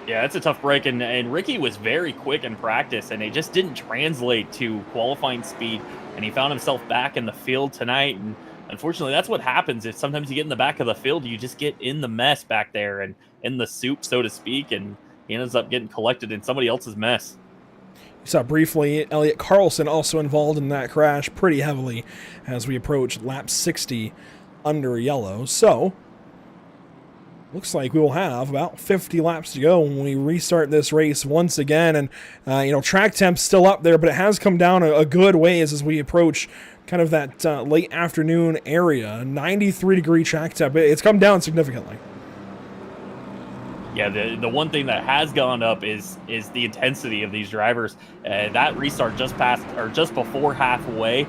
Yeah, it's a tough break, and Ricky was very quick in practice, and it just didn't translate to qualifying speed, and he found himself back in the field tonight, and unfortunately, that's what happens. If sometimes you get in the back of the field, you just get in the mess back there and in the soup, so to speak, and he ends up getting collected in somebody else's mess. You saw briefly Elliott Carlson also involved in that crash pretty heavily as we approach lap 60 under yellow, so looks like we will have about 50 laps to go when we restart this race once again. And, track temp's still up there, but it has come down a good ways as we approach kind of that late afternoon area. 93-degree track temp. It's come down significantly. Yeah, the one thing that has gone up is the intensity of these drivers. That restart just before halfway,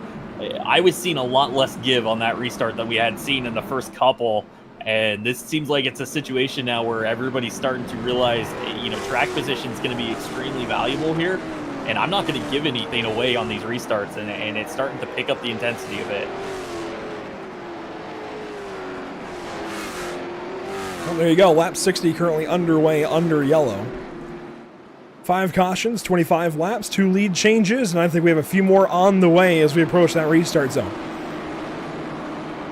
I was seeing a lot less give on that restart than we had seen in the first couple. And this seems like it's a situation now where everybody's starting to realize, track position is going to be extremely valuable here. And I'm not going to give anything away on these restarts. And it's starting to pick up the intensity of it. Well, there you go. Lap 60 currently underway under yellow. 5 cautions, 25 laps, 2 lead changes. And I think we have a few more on the way as we approach that restart zone.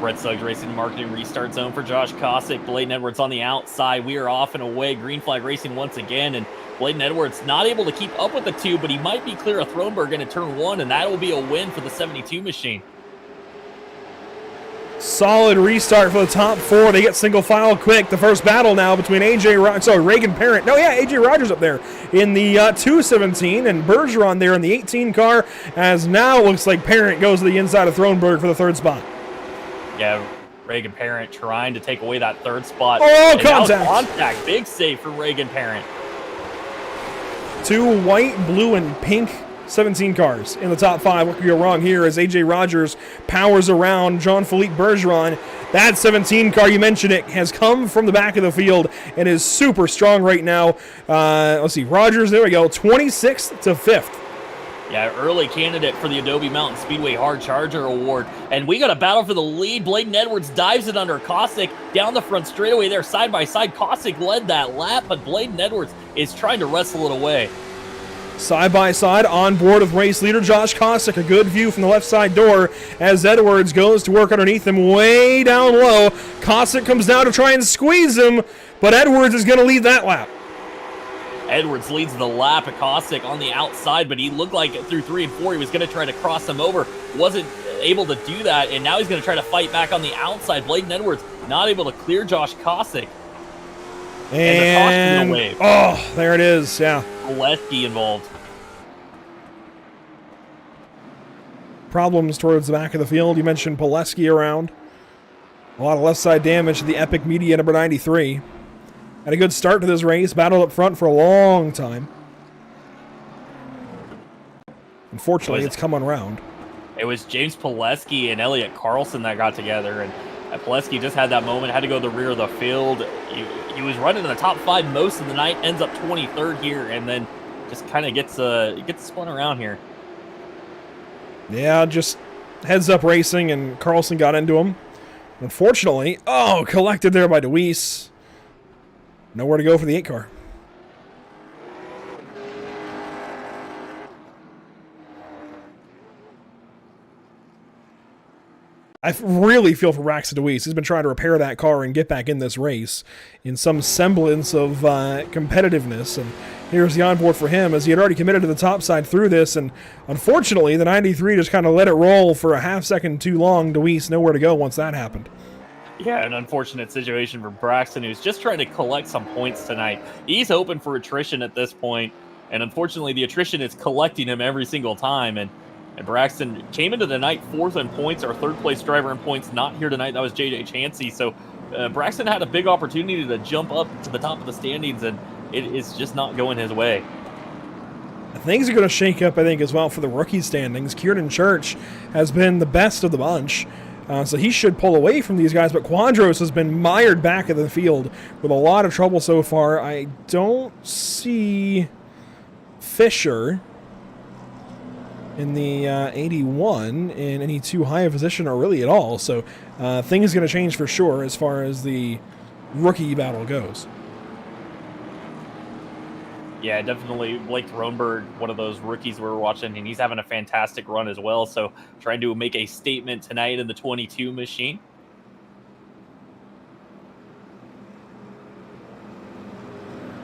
Brett Suggs Racing Marketing restart zone for Josh Kosick. Bladen Edwards on the outside. We are off and away. Green flag racing once again, and Bladen Edwards not able to keep up with the 2, but he might be clear of Thronberg into turn 1, and that will be a win for the 72 machine. Solid restart for the top 4. They get single file quick. The first battle now between Reagan Parent. AJ Rogers up there in the 217 and Bergeron there in the 18 car, as now it looks like Parent goes to the inside of Thronberg for the 3rd spot. Yeah, Reagan Parent trying to take away that 3rd spot. Oh, contact. Contact. Big save from Reagan Parent. 2 white, blue, and pink 17 cars in the top 5. What could go wrong here as AJ Rogers powers around Jean-Philippe Bergeron. That 17 car, you mentioned it, has come from the back of the field and is super strong right now. Let's see, Rogers, there we go, 26th to 5th. Yeah, early candidate for the Adobe Mountain Speedway Hard Charger Award. And we got a battle for the lead. Bladen Edwards dives it under Kosick down the front straightaway there, side by side. Kosick led that lap, but Bladen Edwards is trying to wrestle it away. Side by side on board with race leader Josh Kosick. A good view from the left side door as Edwards goes to work underneath him way down low. Kosick comes down to try and squeeze him, but Edwards is going to lead that lap. Edwards leads the lap at Kosick on the outside, but he looked like through 3 and 4 he was going to try to cross him over. Wasn't able to do that, and now he's going to try to fight back on the outside. Bladen Edwards not able to clear Josh Kosick. And the oh, there it is, yeah. Lesky involved. Problems towards the back of the field. You mentioned Pileski around. A lot of left side damage to the Epic Media number 93. Had a good start to this race. Battled up front for a long time. Unfortunately, it's come around. It was James Pileski and Elliot Carlson that got together, and Pileski just had that moment, had to go to the rear of the field. He was running in the top 5 most of the night, ends up 23rd here, and then just kind of gets spun around here. Yeah, just heads up racing, and Carlson got into him. Unfortunately, collected there by DeWeese. Nowhere to go for the 8 car. I really feel for Braxton DeWeese. He's been trying to repair that car and get back in this race in some semblance of competitiveness. And here's the onboard for him, as he had already committed to the top side through this. And unfortunately, the 93 just kind of let it roll for a half second too long. DeWeese nowhere to go once that happened. Yeah, an unfortunate situation for Braxton, who's just trying to collect some points tonight. He's hoping for attrition at this point, and unfortunately, the attrition is collecting him every single time. And Braxton came into the night 4th in points, our 3rd place driver in points, not here tonight. That was JJ Chansey. So Braxton had a big opportunity to jump up to the top of the standings, and it is just not going his way. Things are going to shake up, I think, as well for the rookie standings. Kieran Church has been the best of the bunch. So he should pull away from these guys, but Quadros has been mired back in the field with a lot of trouble so far. I don't see Fisher in the 81 in any too high a position or really at all. So things are going to change for sure as far as the rookie battle goes. Yeah, definitely Blake Thronberg, one of those rookies we were watching, and he's having a fantastic run as well. So trying to make a statement tonight in the 22 machine.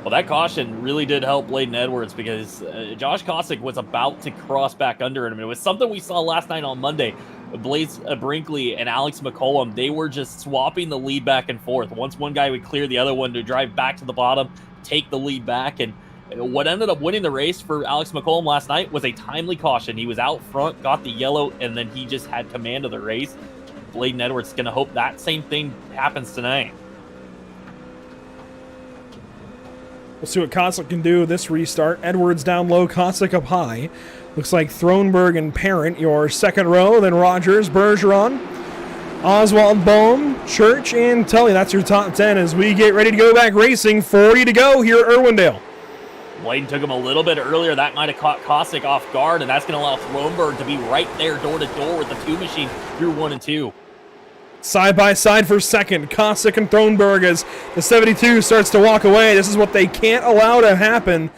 Well, that caution really did help Bladen Edwards, because Josh Kosick was about to cross back under him. It was something we saw last night on Monday. Blaze Brinkley and Alex McCollum, they were just swapping the lead back and forth. Once one guy would clear the other one to drive back to the bottom, take the lead back. And what ended up winning the race for Alex McCollum last night was a timely caution. He was out front, got the yellow, and then he just had command of the race. Bladen Edwards is going to hope that same thing happens tonight. We'll see what Kosick can do this restart. Edwards down low, Kosick up high. Looks like Thronberg and Parent, your second row. Then Rogers, Bergeron, Oswald, Bohm, Church, and Tully. That's your top 10 as we get ready to go back racing. 40 to go here at Irwindale. Bladen took him a little bit earlier. That might have caught Kosick off guard, and that's going to allow Thronberg to be right there door to door with the 2 machine through 1 and 2. Side by side for second, Kosick and Thronberg as the 72 starts to walk away. This is what they can't allow to happen.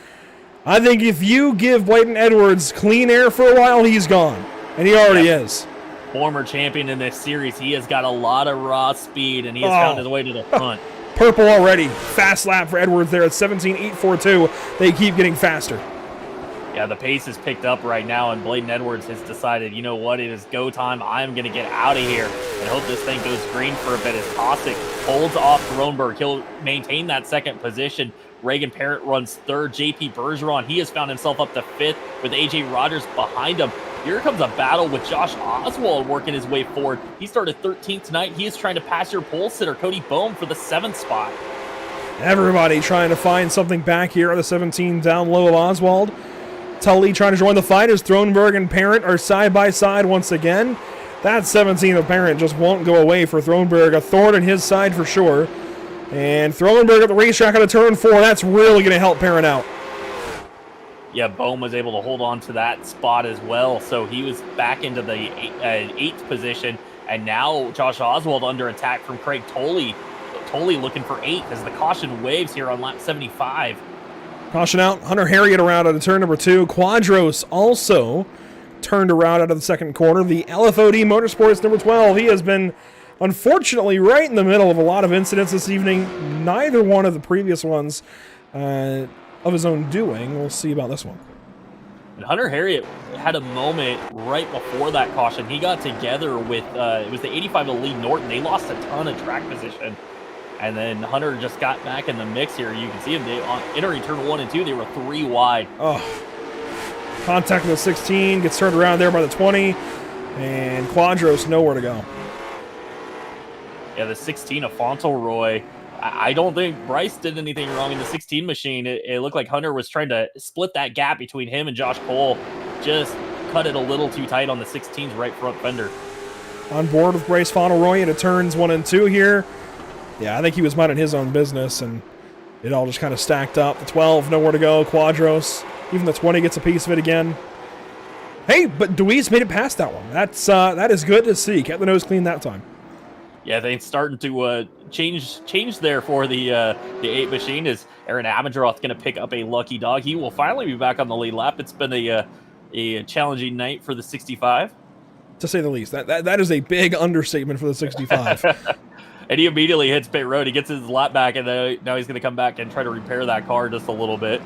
I think if you give Bladen Edwards clean air for a while, he's gone. And he already is. former champion in this series. He has got a lot of raw speed, and he has found his way to the front. Purple already. Fast lap for Edwards there at 17.842. They keep getting faster. Yeah, the pace is picked up right now, and Bladen Edwards has decided, you know what, it is go time. I'm going to get out of here and hope this thing goes green for a bit as Kosick holds off Kronberg. He'll maintain that second position. Reagan Parent runs third. JP Bergeron, he has found himself up to fifth with AJ Rogers behind him. Here comes a battle with Josh Oswald working his way forward. He started 13th tonight. He is trying to pass your pole sitter, Cody Bohm, for the 7th spot. Everybody trying to find something back here on the 17 down low of Oswald. Tully trying to join the fight as Thronberg and Parent are side by side once again. That 17 of Parent just won't go away for Thronberg. A thorn in his side for sure. And Thronberg at the racetrack on a turn 4. That's really going to help Parent out. Yeah, Bohm was able to hold on to that spot as well. So he was back into the 8th position. And now Josh Oswald under attack from Craig Tolley. Tolley looking for 8th as the caution waves here on lap 75. Caution out. Hunter Harriet around out of turn number 2. Quadros also turned around out of the second corner. The LFOD Motorsports number 12. He has been, unfortunately, right in the middle of a lot of incidents this evening. Neither one of the previous ones of his own doing. We'll see about this one. And Hunter Harriet had a moment right before that caution. He got together with, it was the 85 of Lee Norton. They lost a ton of track position. And then Hunter just got back in the mix here. You can see him entering turn 1 and 2. They were 3 wide. Oh, contact with the 16. Gets turned around there by the 20. And Quadros nowhere to go. Yeah, the 16 of Fauntleroy. I don't think Bryce did anything wrong in the 16 machine. It looked like Hunter was trying to split that gap between him and Josh Cole. Just cut it a little too tight on the 16's right front fender. On board with Bryce Fauntleroy into turns 1 and 2 here. Yeah, I think he was minding his own business, and it all just kind of stacked up. The 12, nowhere to go. Quadros, even the 20 gets a piece of it again. Hey, but Deweese made it past that one. That is good to see. Kept the nose clean that time. Yeah, they're starting to change there for the 8 machine. Is Aaron Abendroth going to pick up a lucky dog? He will finally be back on the lead lap. It's been a challenging night for the 65. To say the least. That is a big understatement for the 65. And he immediately hits pit road. He gets his lap back, and now he's going to come back and try to repair that car just a little bit.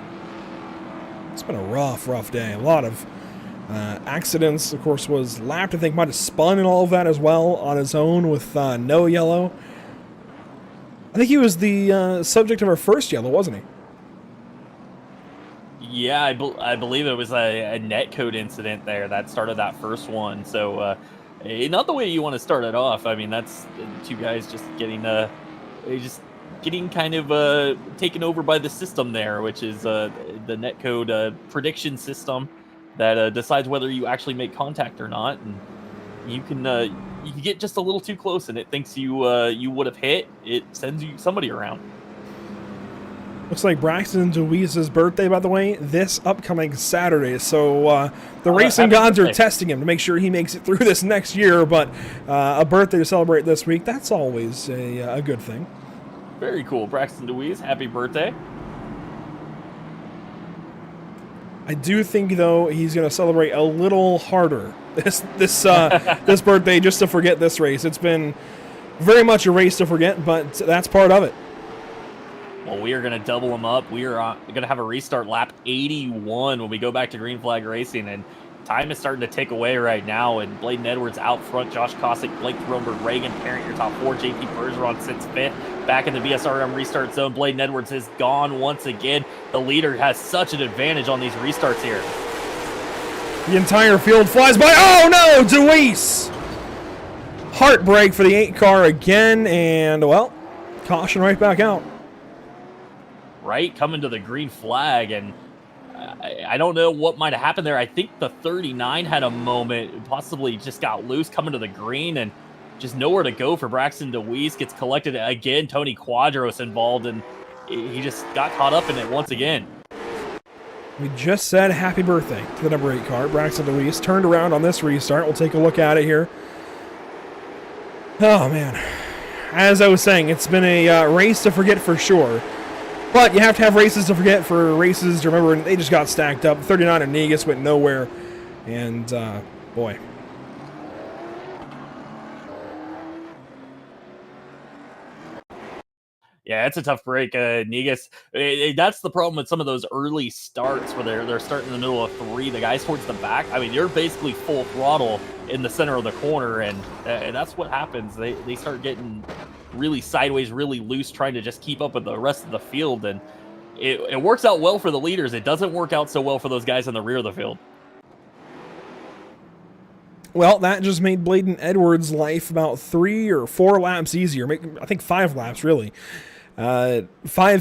It's been a rough day. A lot of accidents. Of course, was lapped. I think might have spun and all of that as well on his own with no yellow. I think he was the subject of our first yellow, wasn't he? Yeah, I believe it was a netcode incident there that started that first one. So, not the way you want to start it off. I mean, that's 2 guys just getting kind of taken over by the system there, which is the netcode prediction system that decides whether you actually make contact or not. And you can get just a little too close, and it thinks you would have hit. It sends somebody around. Looks like Braxton Deweese's birthday, by the way, this upcoming Saturday. So the racing gods are testing him to make sure he makes it through this next year. But a birthday to celebrate this week, that's always a good thing. Very cool. Braxton Deweese, happy birthday. I do think, though, he's going to celebrate a little harder this birthday just to forget this race. It's been very much a race to forget, but that's part of it. Well, we are going to double them up. We are going to have a restart lap 81 when we go back to green flag racing, and time is starting to tick away right now. And Bladen Edwards out front, Josh Kosick, Blake Thronberg, Reagan Parent, your top 4. JP Bergeron sits 5th. Back in the BSRM restart zone, Bladen Edwards is gone once again. The leader has such an advantage on these restarts here. The entire field flies by. Oh no, Deweese! Heartbreak for the 8 car again, and well, caution right back out. Right, coming to the green flag, and I don't know what might have happened there. I think the 39 had a moment, possibly just got loose coming to the green, and just nowhere to go for Braxton Deweese. Gets collected again. Tony Quadros involved, and he just got caught up in it once again. We just said happy birthday to the number 8 car. Braxton Deweese turned around on this restart. We'll take a look at it here. Oh, man. As I was saying, it's been a race to forget for sure. But you have to have races to forget for races to remember, and they just got stacked up. 39 and Negus went nowhere. And, boy. Yeah, it's a tough break, Negus. That's the problem with some of those early starts where they're starting in the middle of 3. The guys towards the back, I mean, you're basically full throttle in the center of the corner, and that's what happens. They start getting really sideways, really loose, trying to just keep up with the rest of the field, and it works out well for the leaders. It doesn't work out so well for those guys in the rear of the field. Well, that just made Bladen Edwards' life about 3 or 4 laps easier. I think 5 laps, really. 5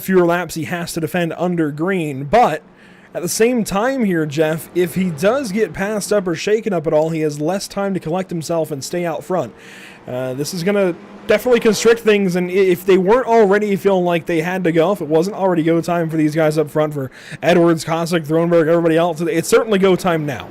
fewer laps he has to defend under green. But at the same time here, Jeff, if he does get passed up or shaken up at all, he has less time to collect himself and stay out front. This is going to definitely constrict things, and if they weren't already feeling like they had to go, if it wasn't already go time for these guys up front, for Edwards, Kosick, Thronberg, everybody else, it's certainly go time now.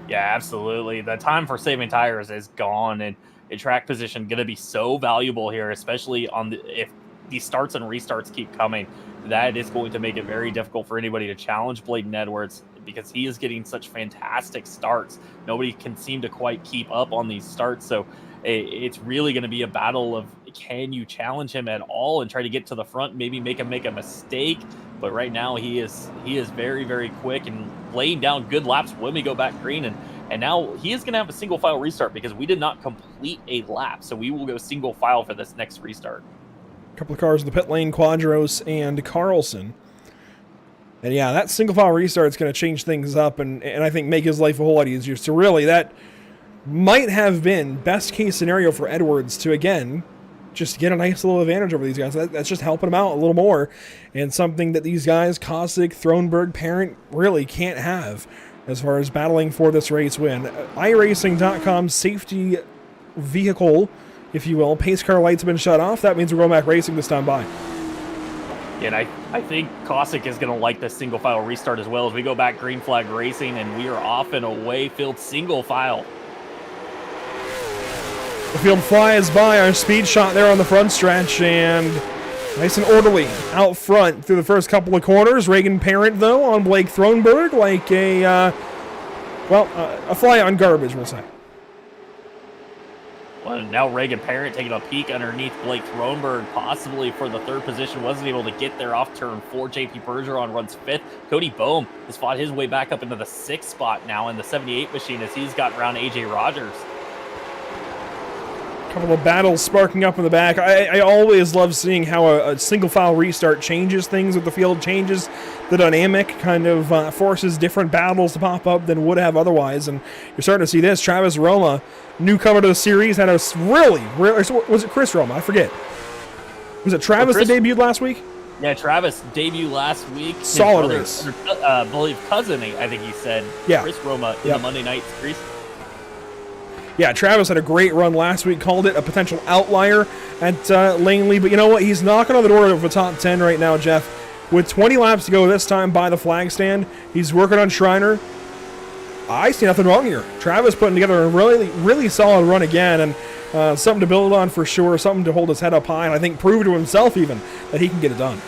Yeah, absolutely. The time for saving tires is gone, and track position going to be so valuable here, especially if these starts and restarts keep coming. That is going to make it very difficult for anybody to challenge Bladen Edwards because he is getting such fantastic starts. Nobody can seem to quite keep up on these starts, so it's really going to be a battle of can you challenge him at all and try to get to the front, maybe make him make a mistake. But right now he is very, very quick and laying down good laps when we go back green. And now he is going to have a single file restart because we did not complete a lap. So we will go single file for this next restart. A couple of cars in the pit lane, Quadros and Carlson. And yeah, that single file restart is going to change things up and I think make his life a whole lot easier. So really that might have been best case scenario for Edwards to, again, just get a nice little advantage over these guys. That's just helping them out a little more, and something that these guys, Kosick, Thronberg, Parent, really can't have as far as battling for this race win. iRacing.com's safety vehicle, if you will, pace car lights have been shut off. That means we're going back racing this time by. And I think Kosick is going to like this single file restart as well as we go back green flag racing, and we are off and away field single file. The field flies by our speed shot there on the front stretch, and nice and orderly out front through the first couple of corners. Reagan Parent, though, on Blake Thronberg, like a fly on garbage, we'll say. Well, now Reagan Parent taking a peek underneath Blake Thronberg, possibly for the 3rd position. Wasn't able to get there off turn 4. JP Bergeron runs 5th. Cody Boehm has fought his way back up into the 6th spot now in the 78 machine as he's gotten around AJ Rogers. Couple of battles sparking up in the back. I always love seeing how a single file restart changes things with the field, changes the dynamic, kind of forces different battles to pop up than would have otherwise. And you're starting to see this. Travis Roma, newcomer to the series, had a really, was it Chris Roma? I forget. Was it Travis that debuted last week? Yeah, Travis debuted last week. Solid race. I believe cousin, I think he said. Yeah. Chris Roma in the Monday night series. Yeah, Travis had a great run last week, called it a potential outlier at Langley. But you know what? He's knocking on the door of a top 10 right now, Jeff. With 20 laps to go this time by the flag stand, he's working on Schreiner. I see nothing wrong here. Travis putting together a really, really solid run again, and something to build on for sure, something to hold his head up high, and I think prove to himself even that he can get it done.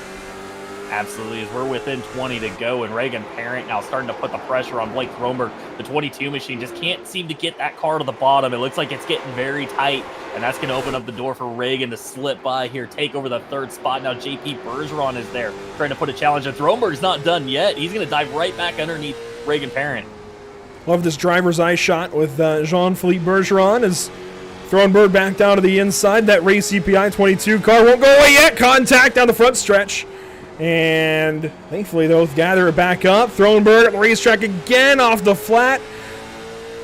Absolutely, as we're within 20 to go, and Reagan Parent now starting to put the pressure on Blake Thronberg. The 22 machine just can't seem to get that car to the bottom. It looks like it's getting very tight, and that's going to open up the door for Reagan to slip by here, take over the 3rd spot. Now JP Bergeron is there, trying to put a challenge, and Thronberg's not done yet. He's going to dive right back underneath Reagan Parent. Love this driver's eye shot with Jean-Philippe Bergeron as Thronberg back down to the inside. That race CPI 22 car won't go away yet. Contact down the front stretch. And thankfully, though, gather it back up. Thronberg at the racetrack again off the flat.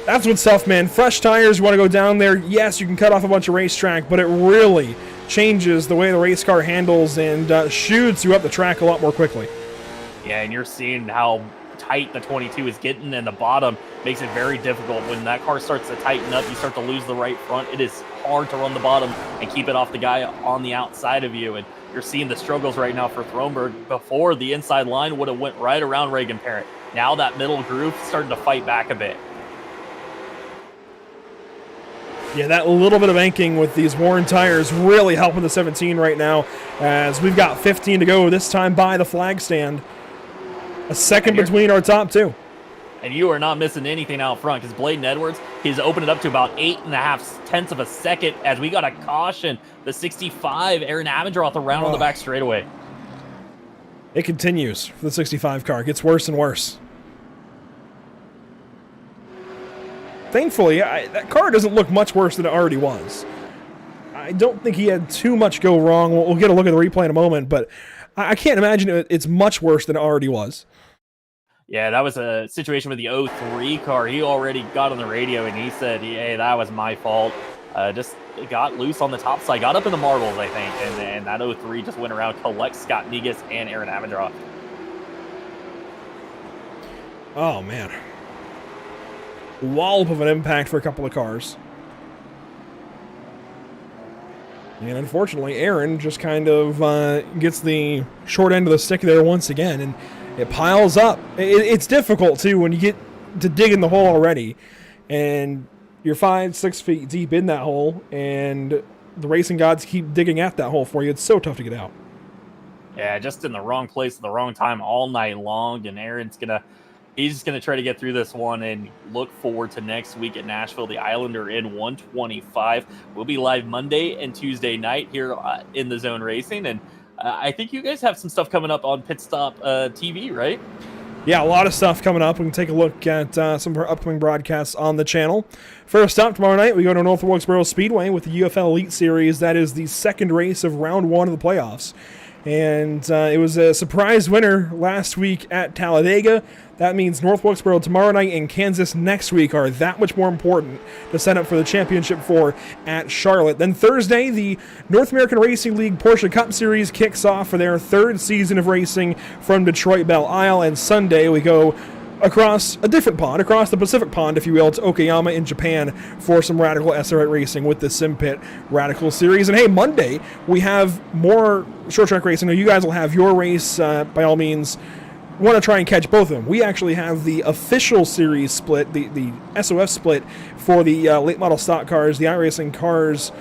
That's what's tough, man. Fresh tires, you want to go down there. Yes, you can cut off a bunch of racetrack, but it really changes the way the race car handles and shoots you up the track a lot more quickly. Yeah, and you're seeing how tight the 22 is getting, and the bottom makes it very difficult. When that car starts to tighten up, you start to lose the right front. It is hard to run the bottom and keep it off the guy on the outside of you. And you're seeing the struggles right now for Thronberg. Before, the inside line would have went right around Reagan Parent. Now that middle groove starting to fight back a bit. Yeah, that little bit of anking with these worn tires really helping the 17 right now, as we've got 15 to go this time by the flag stand. A second between our top two. And you are not missing anything out front because Bladen Edwards, he's opened it up to about 8.5 tenths of a second as we got a caution the 65, Aaron Abendroth around on the back straightaway. It continues for the 65 car. It gets worse and worse. Thankfully, that car doesn't look much worse than it already was. I don't think he had too much go wrong. We'll get a look at the replay in a moment, but I can't imagine it's much worse than it already was. Yeah, that was a situation with the 03 car. He already got on the radio and he said, hey, that was my fault. Just got loose on the top side, got up in the marbles, I think, and that 03 just went around, collects Scott Negus and Aaron Abendroth. Oh, man. Wallop of an impact for a couple of cars. And unfortunately, Aaron just kind of gets the short end of the stick there once again, and it piles up. It's difficult, too, when you get to dig in the hole already, and you're 5-6 feet deep in that hole, and the racing gods keep digging at that hole for you. It's so tough to get out. Yeah, just in the wrong place at the wrong time all night long, and he's just going to try to get through this one and look forward to next week at Nashville. The Islander in 125. We'll be live Monday and Tuesday night here in the Zone Racing, and I think you guys have some stuff coming up on Pit Stop TV, right? Yeah, a lot of stuff coming up. We can take a look at some of our upcoming broadcasts on the channel. First up, tomorrow night, we go to North Wilkesboro Speedway with the UFL Elite Series. That is the second race of round one of the playoffs. And it was a surprise winner last week at Talladega. That means North Wilkesboro tomorrow night and Kansas next week are that much more important to set up for the Championship 4 at Charlotte. Then Thursday, the North American Racing League Porsche Cup Series kicks off for their third season of racing from Detroit Belle Isle. And Sunday, we go across a different pond, across the Pacific Pond, if you will, to Okayama in Japan for some Radical SR8 racing with the SimPit Radical Series. And hey, Monday, we have more short track racing. Now, you guys will have your race, by all means. Want to try and catch both of them. We actually have the official series split, the SOF split for the late model stock cars, the iRacing Cars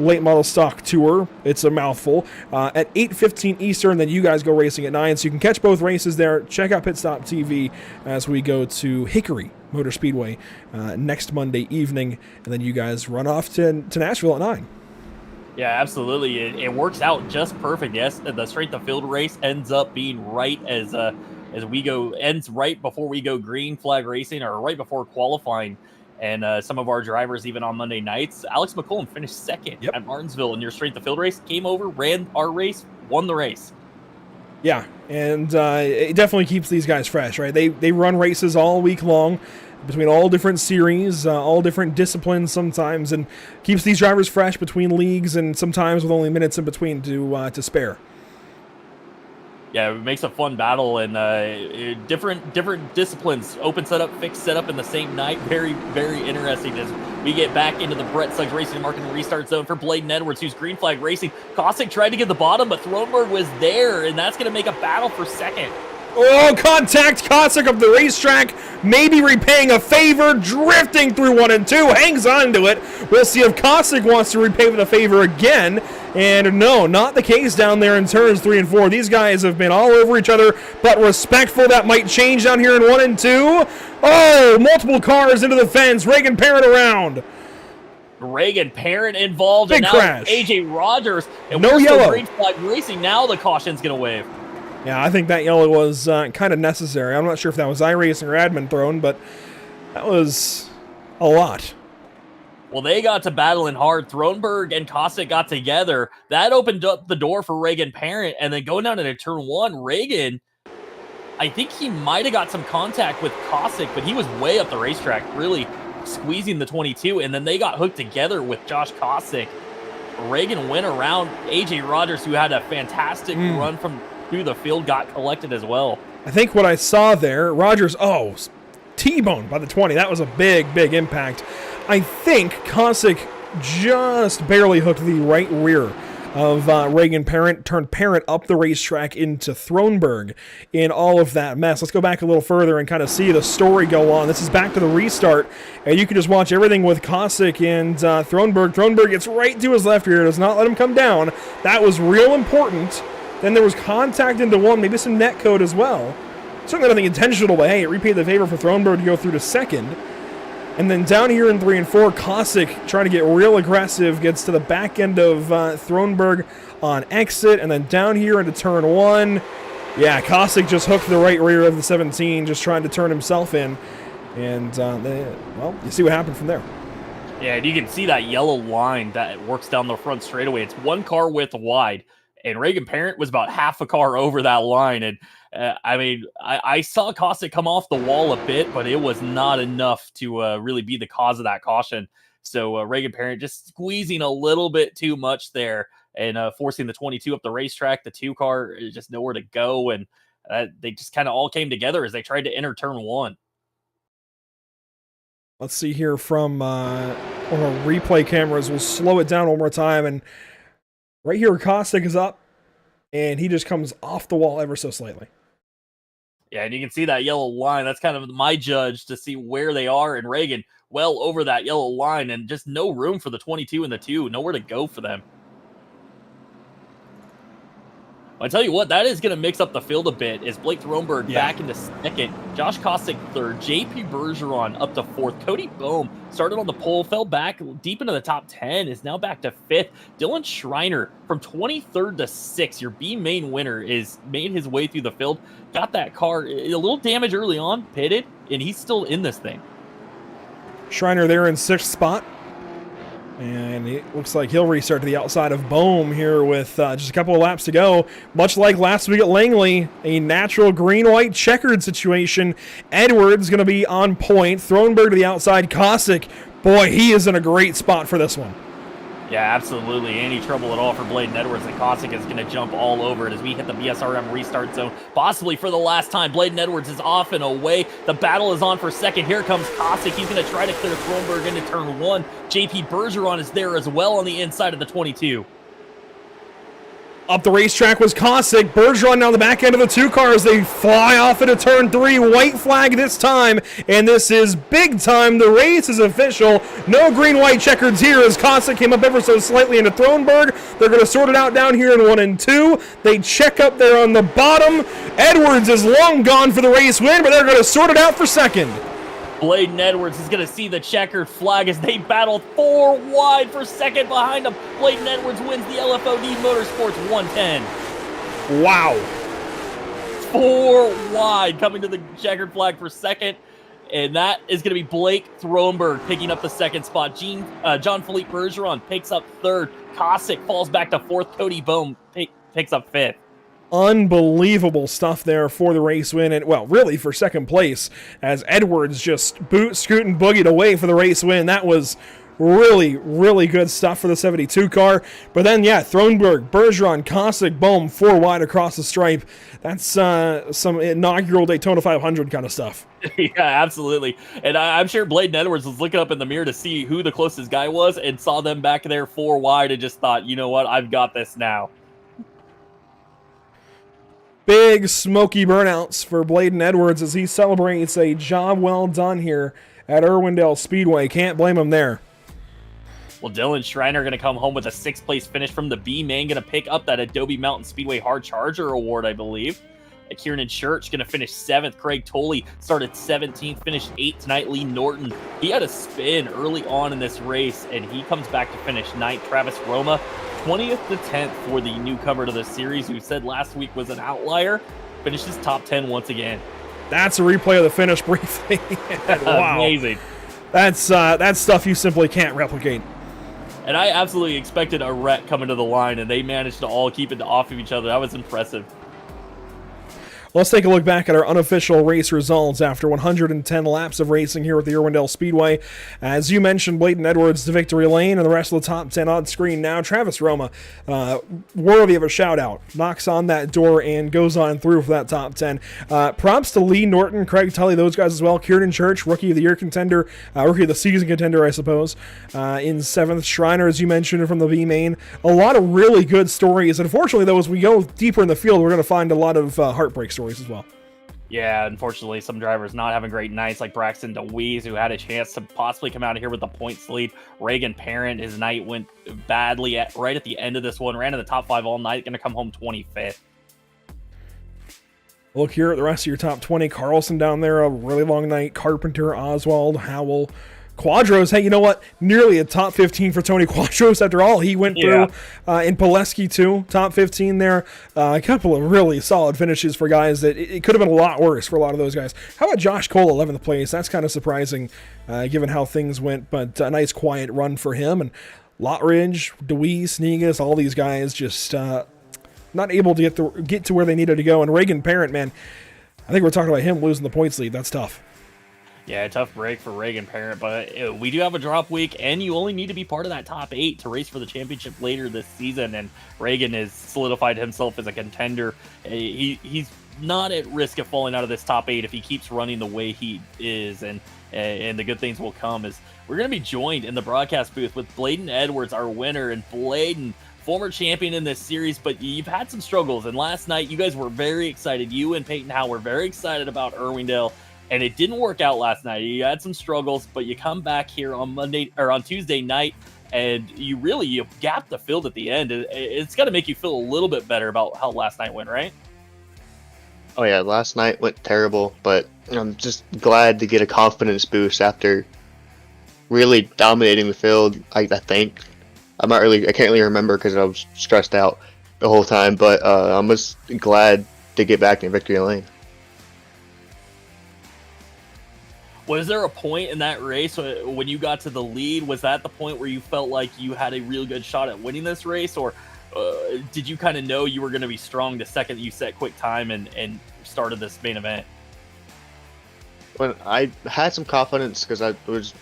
late model stock tour. It's a mouthful. At 8:15 Eastern, then you guys go racing at 9, so you can catch both races there. Check out Pit Stop TV as we go to Hickory Motor Speedway next Monday evening, and then you guys run off to Nashville at 9. Yeah, absolutely. It works out just perfect. Yes, the straight to field race ends up being right as we go, ends right before we go green flag racing, or right before qualifying. And some of our drivers, even on Monday nights, Alex McCollum finished second at Martinsville in your straight to field race, came over, ran our race, won the race. Yeah, and it definitely keeps these guys fresh, right? They run races all week long between all different series, all different disciplines sometimes, and keeps these drivers fresh between leagues and sometimes with only minutes in between to spare. Yeah, it makes a fun battle, and different disciplines, open setup, fixed setup in the same night. Very, very interesting as we get back into the Brett Suggs Racing Marketing Restart Zone for Bladen Edwards, who's green flag racing. Kosick tried to get the bottom, but Thronberg was there, and that's going to make a battle for second. Oh, contact Kosick of the racetrack, maybe repaying a favor, drifting through 1 and 2, hangs on to it. We'll see if Kosick wants to repay the favor again. And no, not the case down there in turns 3 and 4. These guys have been all over each other, but respectful. That might change down here in 1 and 2. Oh, multiple cars into the fence. Reagan Parent around. Reagan Parent involved. Big and now crash. AJ Rogers. And no we're yellow. Still green flag racing. Now the caution's going to wave. Yeah, I think that yellow was kind of necessary. I'm not sure if that was iRacing or admin thrown, but that was a lot. Well, they got to battling hard. Thronberg and Kosick got together. That opened up the door for Reagan Parent. And then going down into turn 1, Reagan, I think he might have got some contact with Kosick, but he was way up the racetrack, really squeezing the 22. And then they got hooked together with Josh Kosick. Reagan went around AJ Rogers, who had a fantastic run from through the field, got collected as well. I think what I saw there, Rogers, T-boned by the 20. That was a big, big impact. I think Kosick just barely hooked the right rear of Reagan Parent, turned Parent up the racetrack into Thronberg in all of that mess. Let's go back a little further and kind of see the story go on. This is back to the restart, and you can just watch everything with Kosick and Thronberg. Thronberg gets right to his left rear, does not let him come down. That was real important. Then there was contact into 1, maybe some net code as well. Certainly nothing intentional, but hey, it repaid the favor for Thronberg to go through to second. And then down here in 3 and 4, Kosick trying to get real aggressive, gets to the back end of Thronberg on exit, and then down here into turn 1. Yeah, Kosick just hooked the right rear of the 17, just trying to turn himself in. And, well, you see what happened from there. Yeah, and you can see that yellow line that works down the front straightaway. It's 1 car width wide, and Reagan Parent was about half a car over that line. And, I mean, I saw Kosick come off the wall a bit, but it was not enough to really be the cause of that caution. So Reagan Parent just squeezing a little bit too much there and forcing the 22 up the racetrack. The 2 car is just nowhere to go, and they just kind of all came together as they tried to enter turn 1. Let's see here from one of our replay cameras. We'll slow it down one more time, and right here Kosick is up, and he just comes off the wall ever so slightly. Yeah, and you can see that yellow line. That's kind of my judge to see where they are. And Reagan well over that yellow line, and just no room for the 22 and the 2. Nowhere to go for them. I tell you what, that is going to mix up the field a bit. Is Blake Thronberg back into second, Josh Kosick third, JP Bergeron up to fourth, Cody Boehm started on the pole, fell back deep into the top 10, is now back to fifth. Dylan Schreiner from 23rd to 6th, your B main winner, is made his way through the field, got that car a little damage early on, pitted, and he's still in this thing. Schreiner there in 6th spot. And it looks like he'll restart to the outside of Boehm here with just a couple of laps to go. Much like last week at Langley, a natural green-white checkered situation. Edwards going to be on point. Thronberg to the outside. Kosick, boy, he is in a great spot for this one. Yeah, absolutely. Any trouble at all for Bladen Edwards, and Kosick is going to jump all over it as we hit the BSRM restart zone, possibly for the last time. Bladen Edwards is off and away. The battle is on for second. Here comes Kosick. He's going to try to clear Thronberg into turn 1. JP Bergeron is there as well on the inside of the 22. Up the racetrack was Kosick. Bergeron down the back end of the 2 cars. They fly off into turn 3. White flag this time. And this is big time. The race is official. No green-white checkers here as Kosick came up ever so slightly into Thronberg. They're going to sort it out down here in 1 and 2. They check up there on the bottom. Edwards is long gone for the race win, but they're going to sort it out for second. Bladen Edwards is going to see the checkered flag as they battle 4 wide for second behind him. Bladen Edwards wins the LFOD Motorsports 110. Wow. 4 wide coming to the checkered flag for second. And that is going to be Blake Thronberg picking up the second spot. Jean-Philippe Bergeron picks up third. Kosick falls back to fourth. Cody Boehm picks up fifth. Unbelievable stuff there for the race win, and well, really for second place, as Edwards just scoot and boogied away for the race win. That was really, really good stuff for the 72 car. But then, yeah, Thronberg, Bergeron, Kosick, Boehm, 4 wide across the stripe. That's some inaugural Daytona 500 kind of stuff. Yeah, absolutely. And I'm sure Bladen Edwards was looking up in the mirror to see who the closest guy was and saw them back there 4 wide and just thought, you know what, I've got this now. Big smoky burnouts for Bladen Edwards as he celebrates a job well done here at Irwindale Speedway. Can't blame him there. Well, Dylan Schreiner going to come home with a 6th place finish from the B main, going to pick up that Adobe Mountain Speedway Hard Charger Award, I believe. Kieran Church going to finish 7th. Craig Tolley started 17th, finished 8th tonight. Lee Norton, he had a spin early on in this race, and he comes back to finish 9th. Travis Roma, 20th to 10th for the newcomer to the series, who said last week was an outlier, finishes top 10 once again. That's a replay of the finish briefing. Wow. Amazing. That's stuff you simply can't replicate. And I absolutely expected a wreck coming to the line, and they managed to all keep it off of each other. That was impressive. Let's take a look back at our unofficial race results after 110 laps of racing here at the Irwindale Speedway. As you mentioned, Bladen Edwards to victory lane, and the rest of the top 10 on screen now. Travis Roma, worthy of a shout-out, knocks on that door and goes on through for that top 10. Props to Lee Norton, Craig Tully, those guys as well. Kieran Church, Rookie of the Year contender, Rookie of the Season contender, I suppose, in 7th. Schreiner, as you mentioned, from the B main. A lot of really good stories. Unfortunately, though, as we go deeper in the field, we're going to find a lot of heartbreak stories as well. Yeah, unfortunately, some drivers not having great nights, like Braxton DeWeese, who had a chance to possibly come out of here with a points lead. Reagan Parent, his night went badly right at the end of this one, ran in the top 5 all night, going to come home 25th. Look here at the rest of your top 20. Carlson down there, a really long night. Carpenter, Oswald, Howell, Quadros, hey, you know what? Nearly a top 15 for Tony Quadros after all he went through. In Pileski, too, top 15 there. A couple of really solid finishes for guys that it could have been a lot worse for a lot of those guys. How about Josh Cole, 11th place? That's kind of surprising given how things went, but a nice quiet run for him. And Lottridge, Deweese, Negas, all these guys just not able to get to where they needed to go. And Reagan Parent, man, I think we're talking about him losing the points lead. That's tough. Yeah, tough break for Reagan Parent, but we do have a drop week, and you only need to be part of that top 8 to race for the championship later this season, and Reagan has solidified himself as a contender. He's not at risk of falling out of this top 8 if he keeps running the way he is, and the good things will come. As we're going to be joined in the broadcast booth with Bladen Edwards, our winner, and Bladen, former champion in this series, but you've had some struggles, and last night you guys were very excited. You and Peyton Howe were very excited about Irwindale, and it didn't work out last night. You had some struggles, but you come back here on Tuesday night, and you gapped the field at the end. It's got to make you feel a little bit better about how last night went, right? Oh yeah, last night went terrible, but I'm just glad to get a confidence boost after really dominating the field. I think I can't really remember because I was stressed out the whole time, but I'm just glad to get back in victory lane. Was there a point in that race when you got to the lead? Was that the point where you felt like you had a real good shot at winning this race, or did you kind of know you were going to be strong the second you set quick time and started this main event? When I had some confidence because I was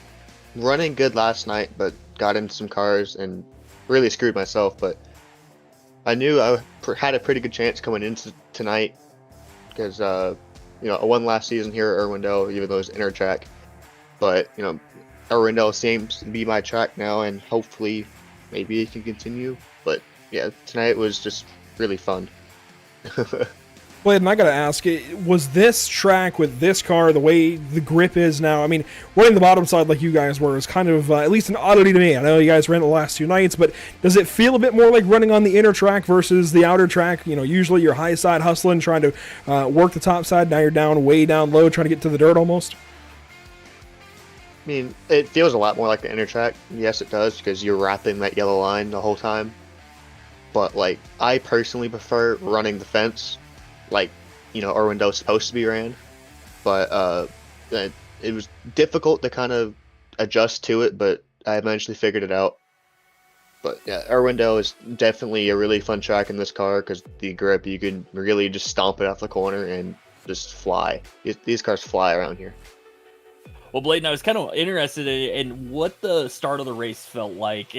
running good last night, but got into some cars and really screwed myself. But I knew I had a pretty good chance coming into tonight because I won last season here at Irwindale, even though it's inner track. But Irwindale seems to be my track now, and hopefully maybe it can continue. But yeah, tonight was just really fun. Bladen, I got to ask, was this track with this car, the way the grip is now, I mean, running the bottom side like you guys were is kind of at least an oddity to me. I know you guys ran the last 2 nights, but does it feel a bit more like running on the inner track versus the outer track? Usually you're high side hustling, trying to work the top side. Now you're way down low, trying to get to the dirt almost. I mean, it feels a lot more like the inner track. Yes, it does, because you're wrapping that yellow line the whole time. But, I personally prefer running the fence, Irwindale's supposed to be ran. But it was difficult to kind of adjust to it, but I eventually figured it out. But yeah, Irwindale is definitely a really fun track in this car because the grip, you can really just stomp it off the corner and just fly. These cars fly around here. Well, Bladen, I was kind of interested in what the start of the race felt like.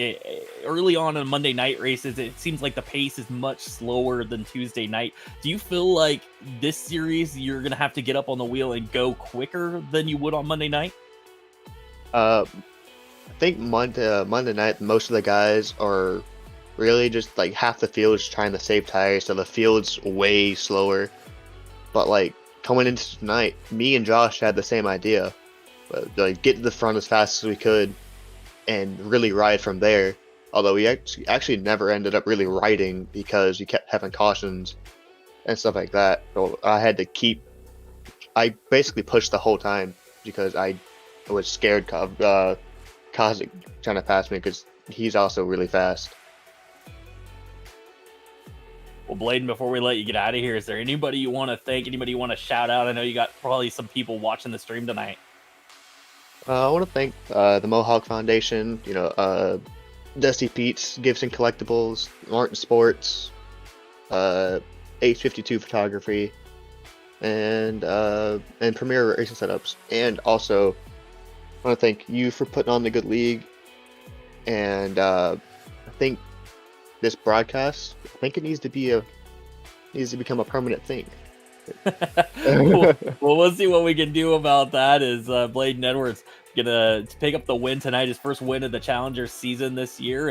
Early on in Monday night races, it seems like the pace is much slower than Tuesday night. Do you feel like this series you're going to have to get up on the wheel and go quicker than you would on Monday night? I think Monday night, most of the guys are really just half the field is trying to save tires, so the field's way slower. But coming into tonight, me and Josh had the same idea. Get to the front as fast as we could and really ride from there. Although we actually never ended up really riding because we kept having cautions and stuff like that. So I basically pushed the whole time because I was scared of Kozik trying to pass me because he's also really fast. Well, Bladen, before we let you get out of here, is there anybody you want to thank, anybody you want to shout out? I know you got probably some people watching the stream tonight. I want to thank the Mohawk Foundation, Dusty Pete's Gibson Collectibles, Martin Sports, H52 Photography, and Premier Racing Setups. And also, I want to thank you for putting on the good league. And I think this broadcast, it needs to become a permanent thing. well, we'll see what we can do about that. Is Bladen Edwards gonna pick up the win tonight, his first win of the Challenger season this year,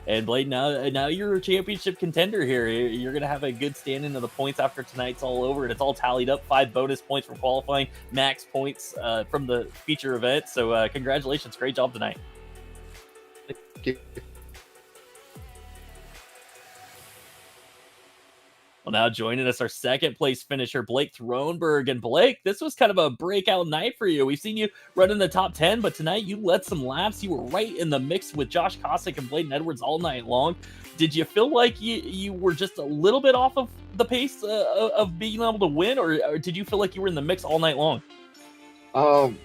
and Bladen, now you're a championship contender here. You're gonna have a good standing of the points after tonight's all over, and it's all tallied up. 5 bonus points from qualifying, max points from the feature event. So congratulations, great job tonight. Thank you. Well, now joining us, our second place finisher, Blake Thronberg. And Blake, this was kind of a breakout night for you. We've seen you run in the top 10, but tonight you led some laps. You were right in the mix with Josh Kosick and Bladen Edwards all night long. Did you feel like you were just a little bit off of the pace of being able to win, or did you feel like you were in the mix all night long?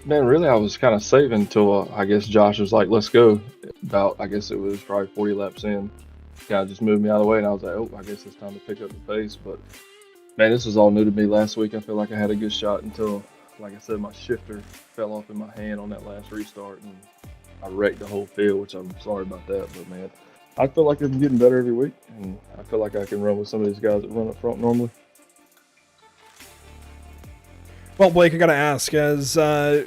Man, really, I was kind of saving until I guess Josh was like, "Let's go." About, I guess it was probably 40 laps in, kind of just moved me out of the way, and I was like, "Oh, I guess it's time to pick up the pace." But man, this was all new to me last week. I feel like I had a good shot until, like I said, my shifter fell off in my hand on that last restart, and I wrecked the whole field, which I'm sorry about that. But man, I feel like I'm getting better every week, and I feel like I can run with some of these guys that run up front normally. Well, Blake, I got to ask, as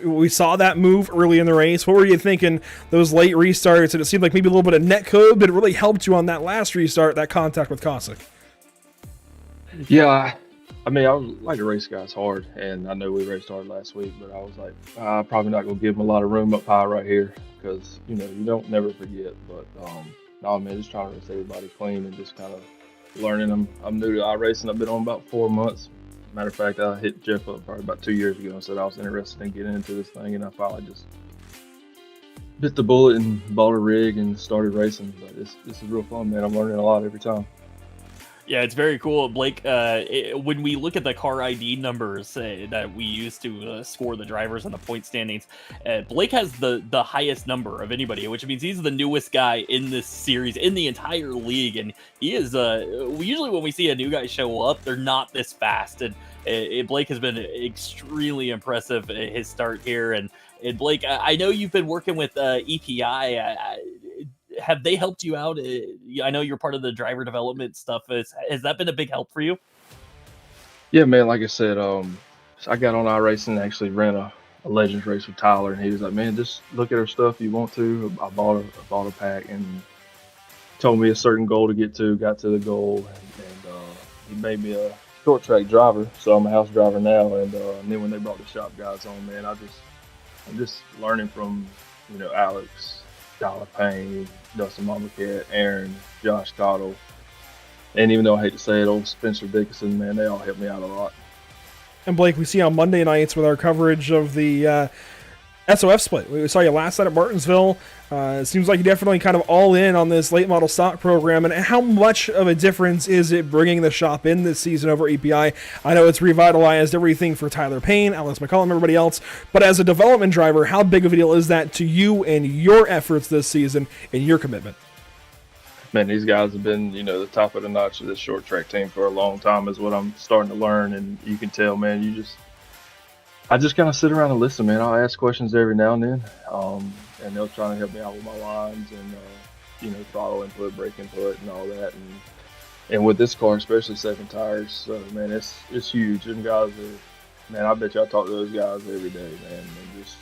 we saw that move early in the race, what were you thinking those late restarts? And it seemed like maybe a little bit of net code, but it really helped you on that last restart, that contact with Kosick. Yeah, I mean, I would like to race guys hard, and I know we raced hard last week, but I was like, I'm probably not going to give them a lot of room up high right here because, you don't never forget. But, no, man, just trying to race everybody clean and just kind of learning them. I'm new to iRacing. I've been on about 4 months. Matter of fact, I hit Jeff up probably about 2 years ago and said I was interested in getting into this thing, and I finally just bit the bullet and bought a rig and started racing. But this is real fun, man. I'm learning a lot every time. Yeah, it's very cool, Blake. When we look at the car ID numbers that we use to score the drivers on the point standings, Blake has the highest number of anybody, which means he's the newest guy in this series, in the entire league. And he is, usually when we see a new guy show up, they're not this fast. And Blake has been extremely impressive his start here. And Blake, I know you've been working with EPI. Have they helped you out? I know you're part of the driver development stuff. Has that been a big help for you? Yeah, man, like I said, I got on iRacing and actually ran a Legends race with Tyler, and he was like, "Man, just look at our stuff if you want to." I bought a pack and told me a certain goal to get to, got to the goal, and he made me a short track driver, so I'm a house driver now. And then when they brought the shop guys on, man, I'm just learning from, Alex, Dollar Payne, Dustin Mamacat, Aaron, Josh Cottle, and even though I hate to say it, old Spencer Dickinson, man, they all helped me out a lot. And Blake, we see on Monday nights with our coverage of the SOF split. We saw you last night at Martinsville. It seems like you're definitely kind of all in on this late model stock program. And how much of a difference is it bringing the shop in this season over EPI? I know it's revitalized everything for Tyler Payne, Alex McCollum, everybody else. But as a development driver, how big of a deal is that to you and your efforts this season and your commitment? Man, these guys have been, the top of the notch of this short track team for a long time is what I'm starting to learn. And you can tell, man, I just kind of sit around and listen, man. I'll ask questions every now and then, and they'll try to help me out with my lines and, throttle input, brake input, and all that. And with this car, especially second tires, so, man, it's huge. And guys are, man, I bet you I talk to those guys every day, man, and just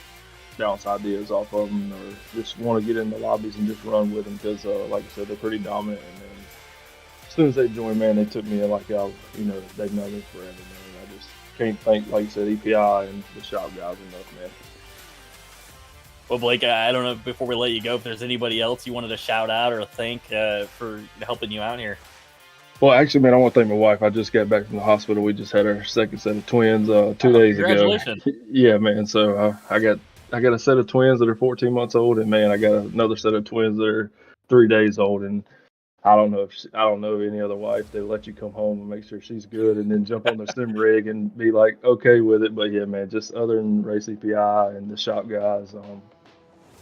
bounce ideas off of them or just want to get in the lobbies and just run with them because, like I said, they're pretty dominant. And then as soon as they joined, man, they took me like they've known me forever, man. I just can't thank, like you said, EPI and the shop guys enough, man. Well, Blake, I don't know, before we let you go, if there's anybody else you wanted to shout out or thank for helping you out here. Well, actually, man, I want to thank my wife. I just got back from the hospital. We just had our second set of twins 2 days ago. Congratulations. Yeah, man. So I got a set of twins that are 14 months old, and man, I got another set of twins that are 3 days old. And I don't know of any other wife that let you come home and make sure she's good, and then jump on the sim rig and be like okay with it. But yeah, man, just other than race EPI and the shop guys,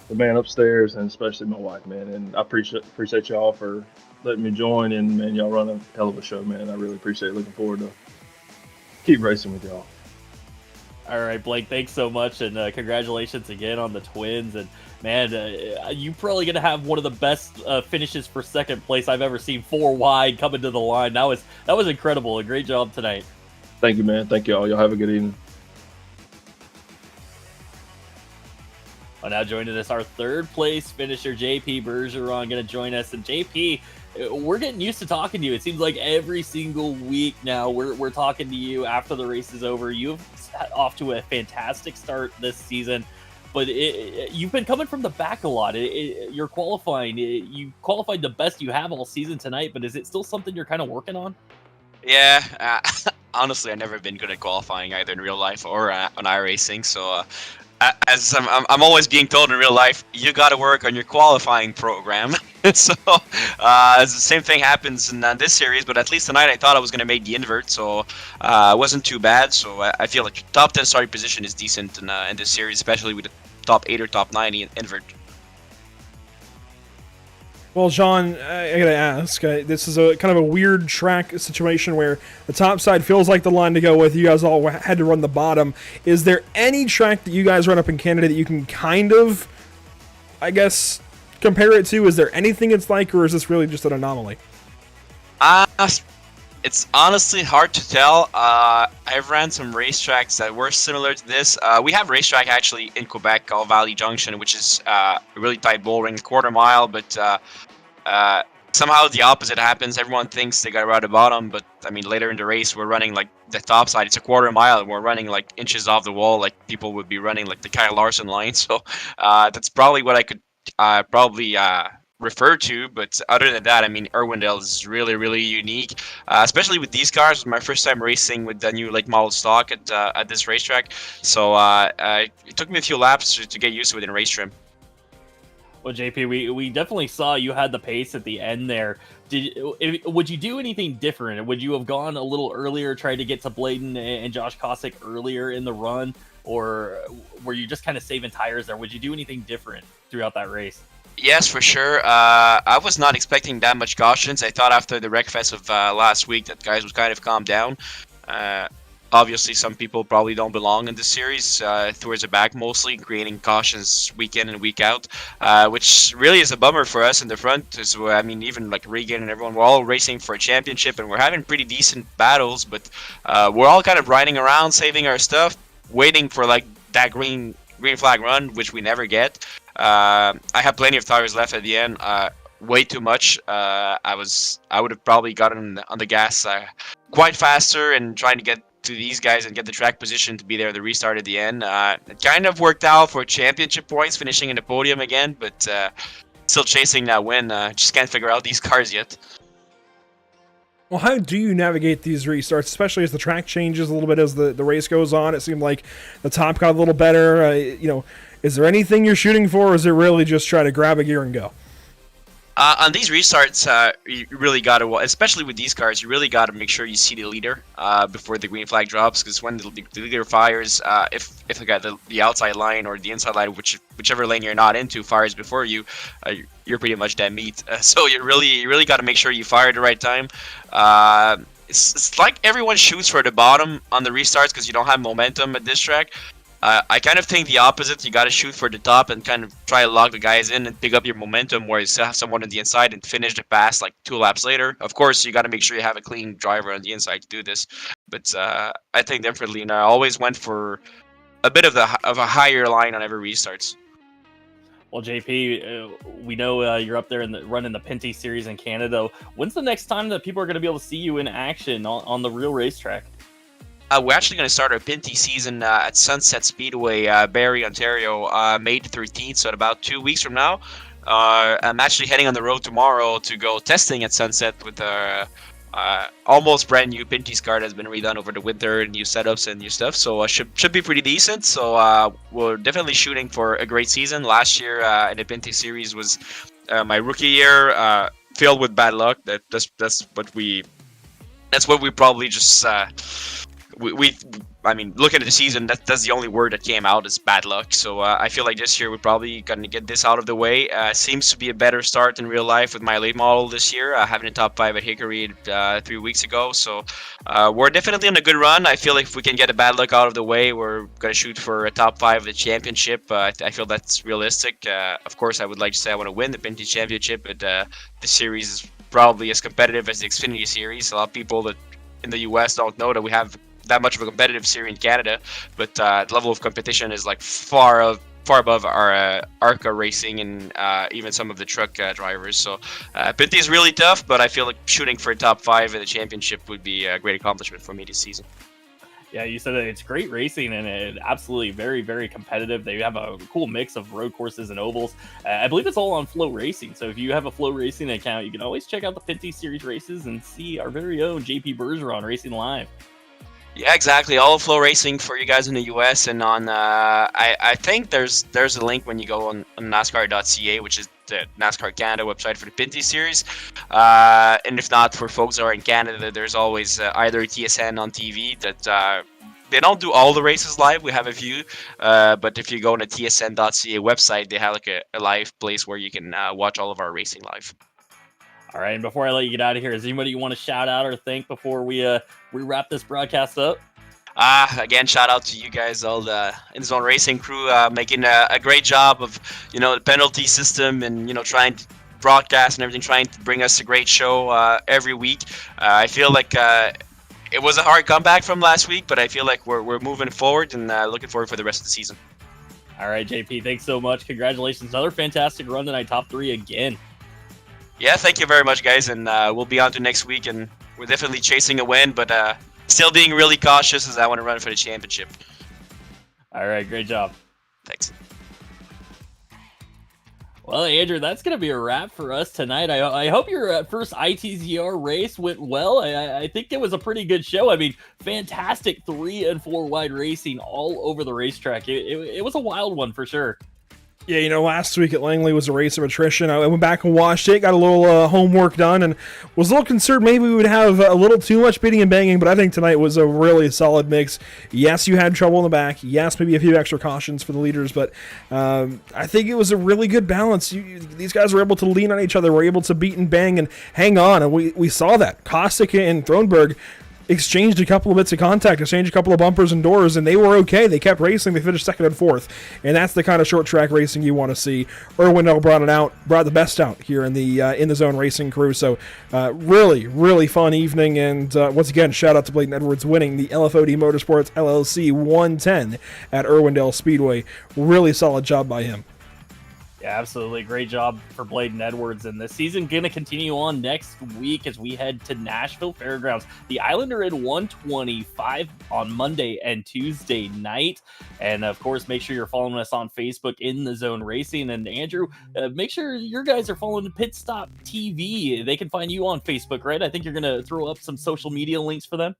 the man upstairs, and especially my wife, man. And I appreciate y'all for letting me join. And man, y'all run a hell of a show, man. I really appreciate it. Looking forward to keep racing with y'all. All right, Blake, thanks so much, and congratulations again on the twins. And man, you're probably gonna have one of the best finishes for second place I've ever seen. 4 wide coming to the line. That was incredible. A great job tonight. Thank you, man. Thank y'all. Y'all have a good evening. Well, now joining us, our third place finisher, JP Bergeron, going to join us. And JP, we're getting used to talking to you. It seems like every single week now we're talking to you after the race is over. You've off to a fantastic start this season, but you've been coming from the back a lot. You're qualifying. You qualified the best you have all season tonight, but is it still something you're kind of working on? Yeah, honestly, I've never been good at qualifying either in real life or on iRacing. So, as I'm always being told in real life, you got to work on your qualifying program. So, the same thing happens in this series. But at least tonight, I thought I was going to make the invert, so it wasn't too bad. So I feel like top 10 starting position is decent in this series, especially with the top 8 or top 9 invert. Well, John, I gotta ask. This is a kind of a weird track situation where the top side feels like the line to go with. You guys all had to run the bottom. Is there any track that you guys run up in Canada that you can kind of, I guess, compare it to? Is there anything it's like, or is this really just an anomaly? It's honestly hard to tell. I've ran some racetracks that were similar to this. We have a racetrack actually in Quebec called Valley Junction, which is a really tight bouldering, quarter mile, but somehow the opposite happens. Everyone thinks they got to ride the bottom, but I mean, later in the race, we're running like the top side. It's a quarter mile, and we're running like inches off the wall, like people would be running like the Kyle Larson line. So that's probably what I could probably refer to. But other than that, I mean, Irwindale is really, really unique, especially with these cars. It was my first time racing with the new late model stock at this racetrack. So it took me a few laps to get used to it in race trim. Well, JP, we definitely saw you had the pace at the end there. Would you do anything different? Would you have gone a little earlier, tried to get to Bladen and Josh Kosick earlier in the run, or were you just kind of saving tires there? Would you do anything different throughout that race? Yes, for sure. I was not expecting that much cautions. I thought after the Wreckfest of last week that guys would kind of calm down. Obviously, some people probably don't belong in this series towards the back, mostly creating cautions week in and week out, which really is a bummer for us in the front. I mean, even like Regan and everyone, we're all racing for a championship and we're having pretty decent battles, but we're all kind of riding around, saving our stuff, waiting for like that green flag run, which we never get. I have plenty of tires left at the end. Way too much. I would have probably gotten on the gas quite faster and trying to get to these guys and get the track position to be there at the restart at the end. It kind of worked out for championship points, finishing in the podium again, but still chasing that win. Just can't figure out these cars yet. Well, how do you navigate these restarts, especially as the track changes a little bit as the race goes on? It seemed like the top got a little better. Is there anything you're shooting for, or is it really just try to grab a gear and go? On these restarts, you really got to, especially with these cars, you really got to make sure you see the leader before the green flag drops, because when the leader fires, if the outside line or the inside line, whichever lane you're not into, fires before you, you're pretty much dead meat. So you really got to make sure you fire at the right time. It's like everyone shoots for the bottom on the restarts because you don't have momentum at this track. I kind of think the opposite. You got to shoot for the top and kind of try to lock the guys in and pick up your momentum where you still have someone on the inside and finish the pass like 2 laps later. Of course, you got to make sure you have a clean driver on the inside to do this. But I think differently, and I always went for a bit of a higher line on every restarts. Well, JP, we know you're up there running the Pinty series in Canada. When's the next time that people are going to be able to see you in action on the real racetrack? We're actually going to start our Pinty season at Sunset Speedway, Barrie, Ontario, May 13th, so in about 2 weeks from now. I'm actually heading on the road tomorrow to go testing at Sunset with our almost brand new Pinty's car that's been redone over the winter, new setups and new stuff, so should be pretty decent. So we're definitely shooting for a great season. Last year in the Pinty series was my rookie year, filled with bad luck. That's what we probably just I mean, looking at the season, that's the only word that came out is bad luck. So I feel like this year we're probably going to get this out of the way. Seems to be a better start in real life with my late model this year, having a top 5 at Hickory 3 weeks ago. So we're definitely on a good run. I feel like if we can get a bad luck out of the way, we're going to shoot for a top 5 of the championship. I feel that's realistic. Of course, I would like to say I want to win the Pinty Championship, but the series is probably as competitive as the Xfinity Series. A lot of people that in the US don't know that we have that much of a competitive series in Canada, but the level of competition is like far above our ARCA racing and even some of the truck drivers. So Pinty is really tough, but I feel like shooting for a top 5 in the championship would be a great accomplishment for me this season. Yeah, you said it's great racing and it absolutely very, very competitive. They have a cool mix of road courses and ovals. I believe it's all on Flow Racing. So if you have a Flow Racing account, you can always check out the 50 Series races and see our very own JP Bergeron racing live. Yeah, exactly. All Flow Racing for you guys in the US, and on I think there's a link when you go on NASCAR.ca, which is the NASCAR Canada website for the Pinty Series. And if not, for folks that are in Canada, there's always either TSN on TV that they don't do all the races live. We have a few, but if you go on the TSN.ca website, they have like a live place where you can watch all of our racing live. All right, and before I let you get out of here, is anybody you want to shout out or thank before we wrap this broadcast up? Again, shout out to you guys, all the In Zone Racing crew, making a great job of, the penalty system and, trying to broadcast and everything, trying to bring us a great show every week. I feel like it was a hard comeback from last week, but I feel like we're moving forward and looking forward for the rest of the season. All right, JP, thanks so much. Congratulations. Another fantastic run tonight, top 3 again. Yeah, thank you very much, guys, and we'll be on to next week, and we're definitely chasing a win, but still being really cautious as I want to run for the championship. All right, great job. Thanks. Well, Andrew, that's going to be a wrap for us tonight. I hope your first ITZR race went well. I think it was a pretty good show. I mean, fantastic 3 and 4 wide racing all over the racetrack. It was a wild one for sure. Yeah, last week at Langley was a race of attrition. I went back and watched it, got a little homework done, and was a little concerned maybe we would have a little too much beating and banging, but I think tonight was a really solid mix. Yes, you had trouble in the back. Yes, maybe a few extra cautions for the leaders, but I think it was a really good balance. These guys were able to lean on each other, were able to beat and bang and hang on, and we saw that. Kostic and Thronberg exchanged a couple of bits of contact, exchanged a couple of bumpers and doors, and they were okay. They kept racing. They finished 2nd and 4th, and that's the kind of short track racing you want to see. Irwindale brought the best out here in the zone racing crew. So really, really fun evening, and once again, shout out to Bladen Edwards winning the LFOD Motorsports LLC 110 at Irwindale Speedway. Really solid job by him. Yeah, absolutely. Great job for Bladen Edwards. And the season going to continue on next week as we head to Nashville Fairgrounds. The Islander in 125 on Monday and Tuesday night. And of course, make sure you're following us on Facebook, In the Zone Racing. And Andrew, make sure your guys are following Pit Stop TV. They can find you on Facebook, right? I think you're going to throw up some social media links for them.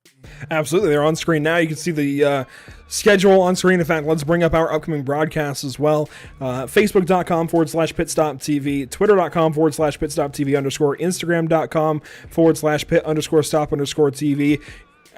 Absolutely. They're on screen now. You can see the schedule on screen. In fact, let's bring up our upcoming broadcasts as well. Facebook.com/pitstoptv, Twitter.com/pitstoptv_, Instagram.com/pit_stop_TV.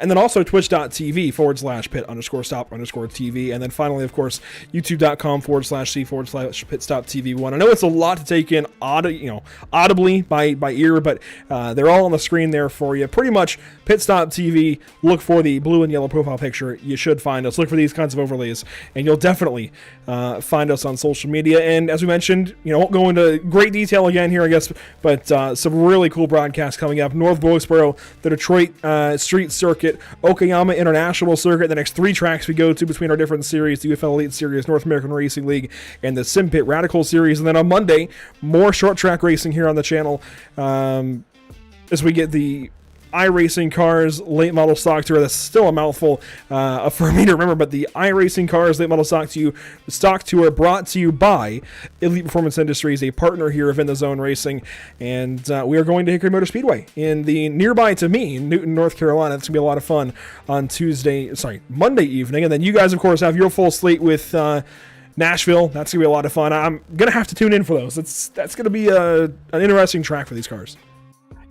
And then also twitch.tv/pit_stop_TV. And then finally, of course, youtube.com/c/pitstoptv1. I know it's a lot to take in audibly by ear, but they're all on the screen there for you. Pretty much Pit Stop TV, look for the blue and yellow profile picture. You should find us. Look for these kinds of overlays, and you'll definitely find us on social media. And as we mentioned, won't go into great detail again here, I guess, but some really cool broadcasts coming up. North Wilkesboro, the Detroit Street Circuit, Okayama International Circuit, the next 3 tracks we go to between our different series, the UFL Elite Series, North American Racing League, and the SimPit Radical Series. And then on Monday, more short track racing here on the channel as we get the iRacing Cars Late Model Stock Tour. That's still a mouthful for me to remember, but the iRacing Cars Late Model Stock Tour brought to you by Elite Performance Industries, a partner here of In the Zone Racing, and we are going to Hickory Motor Speedway in the nearby to me, Newton, North Carolina. It's going to be a lot of fun on Monday evening, and then you guys, of course, have your full slate with Nashville. That's going to be a lot of fun. I'm going to have to tune in for those. That's going to be an interesting track for these cars.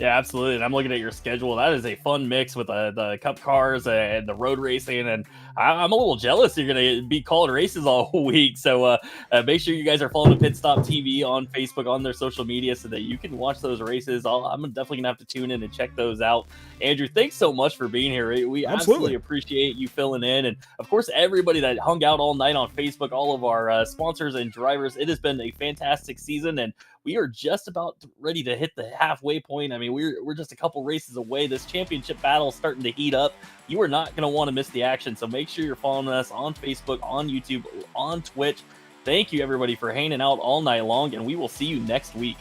Yeah, absolutely. And I'm looking at your schedule. That is a fun mix with the cup cars and the road racing. And I'm a little jealous you're going to be calling races all week. So make sure you guys are following Pit Stop TV on Facebook, on their social media, so that you can watch those races. I'm definitely going to have to tune in and check those out. Andrew, thanks so much for being here. We absolutely appreciate you filling in. And, of course, everybody that hung out all night on Facebook, all of our sponsors and drivers. It has been a fantastic season, and we are just about ready to hit the halfway point. I mean, we're just a couple races away. This championship battle is starting to heat up. You are not going to want to miss the action, so make sure you're following us on Facebook, on YouTube, on Twitch. Thank you, everybody, for hanging out all night long, and we will see you next week.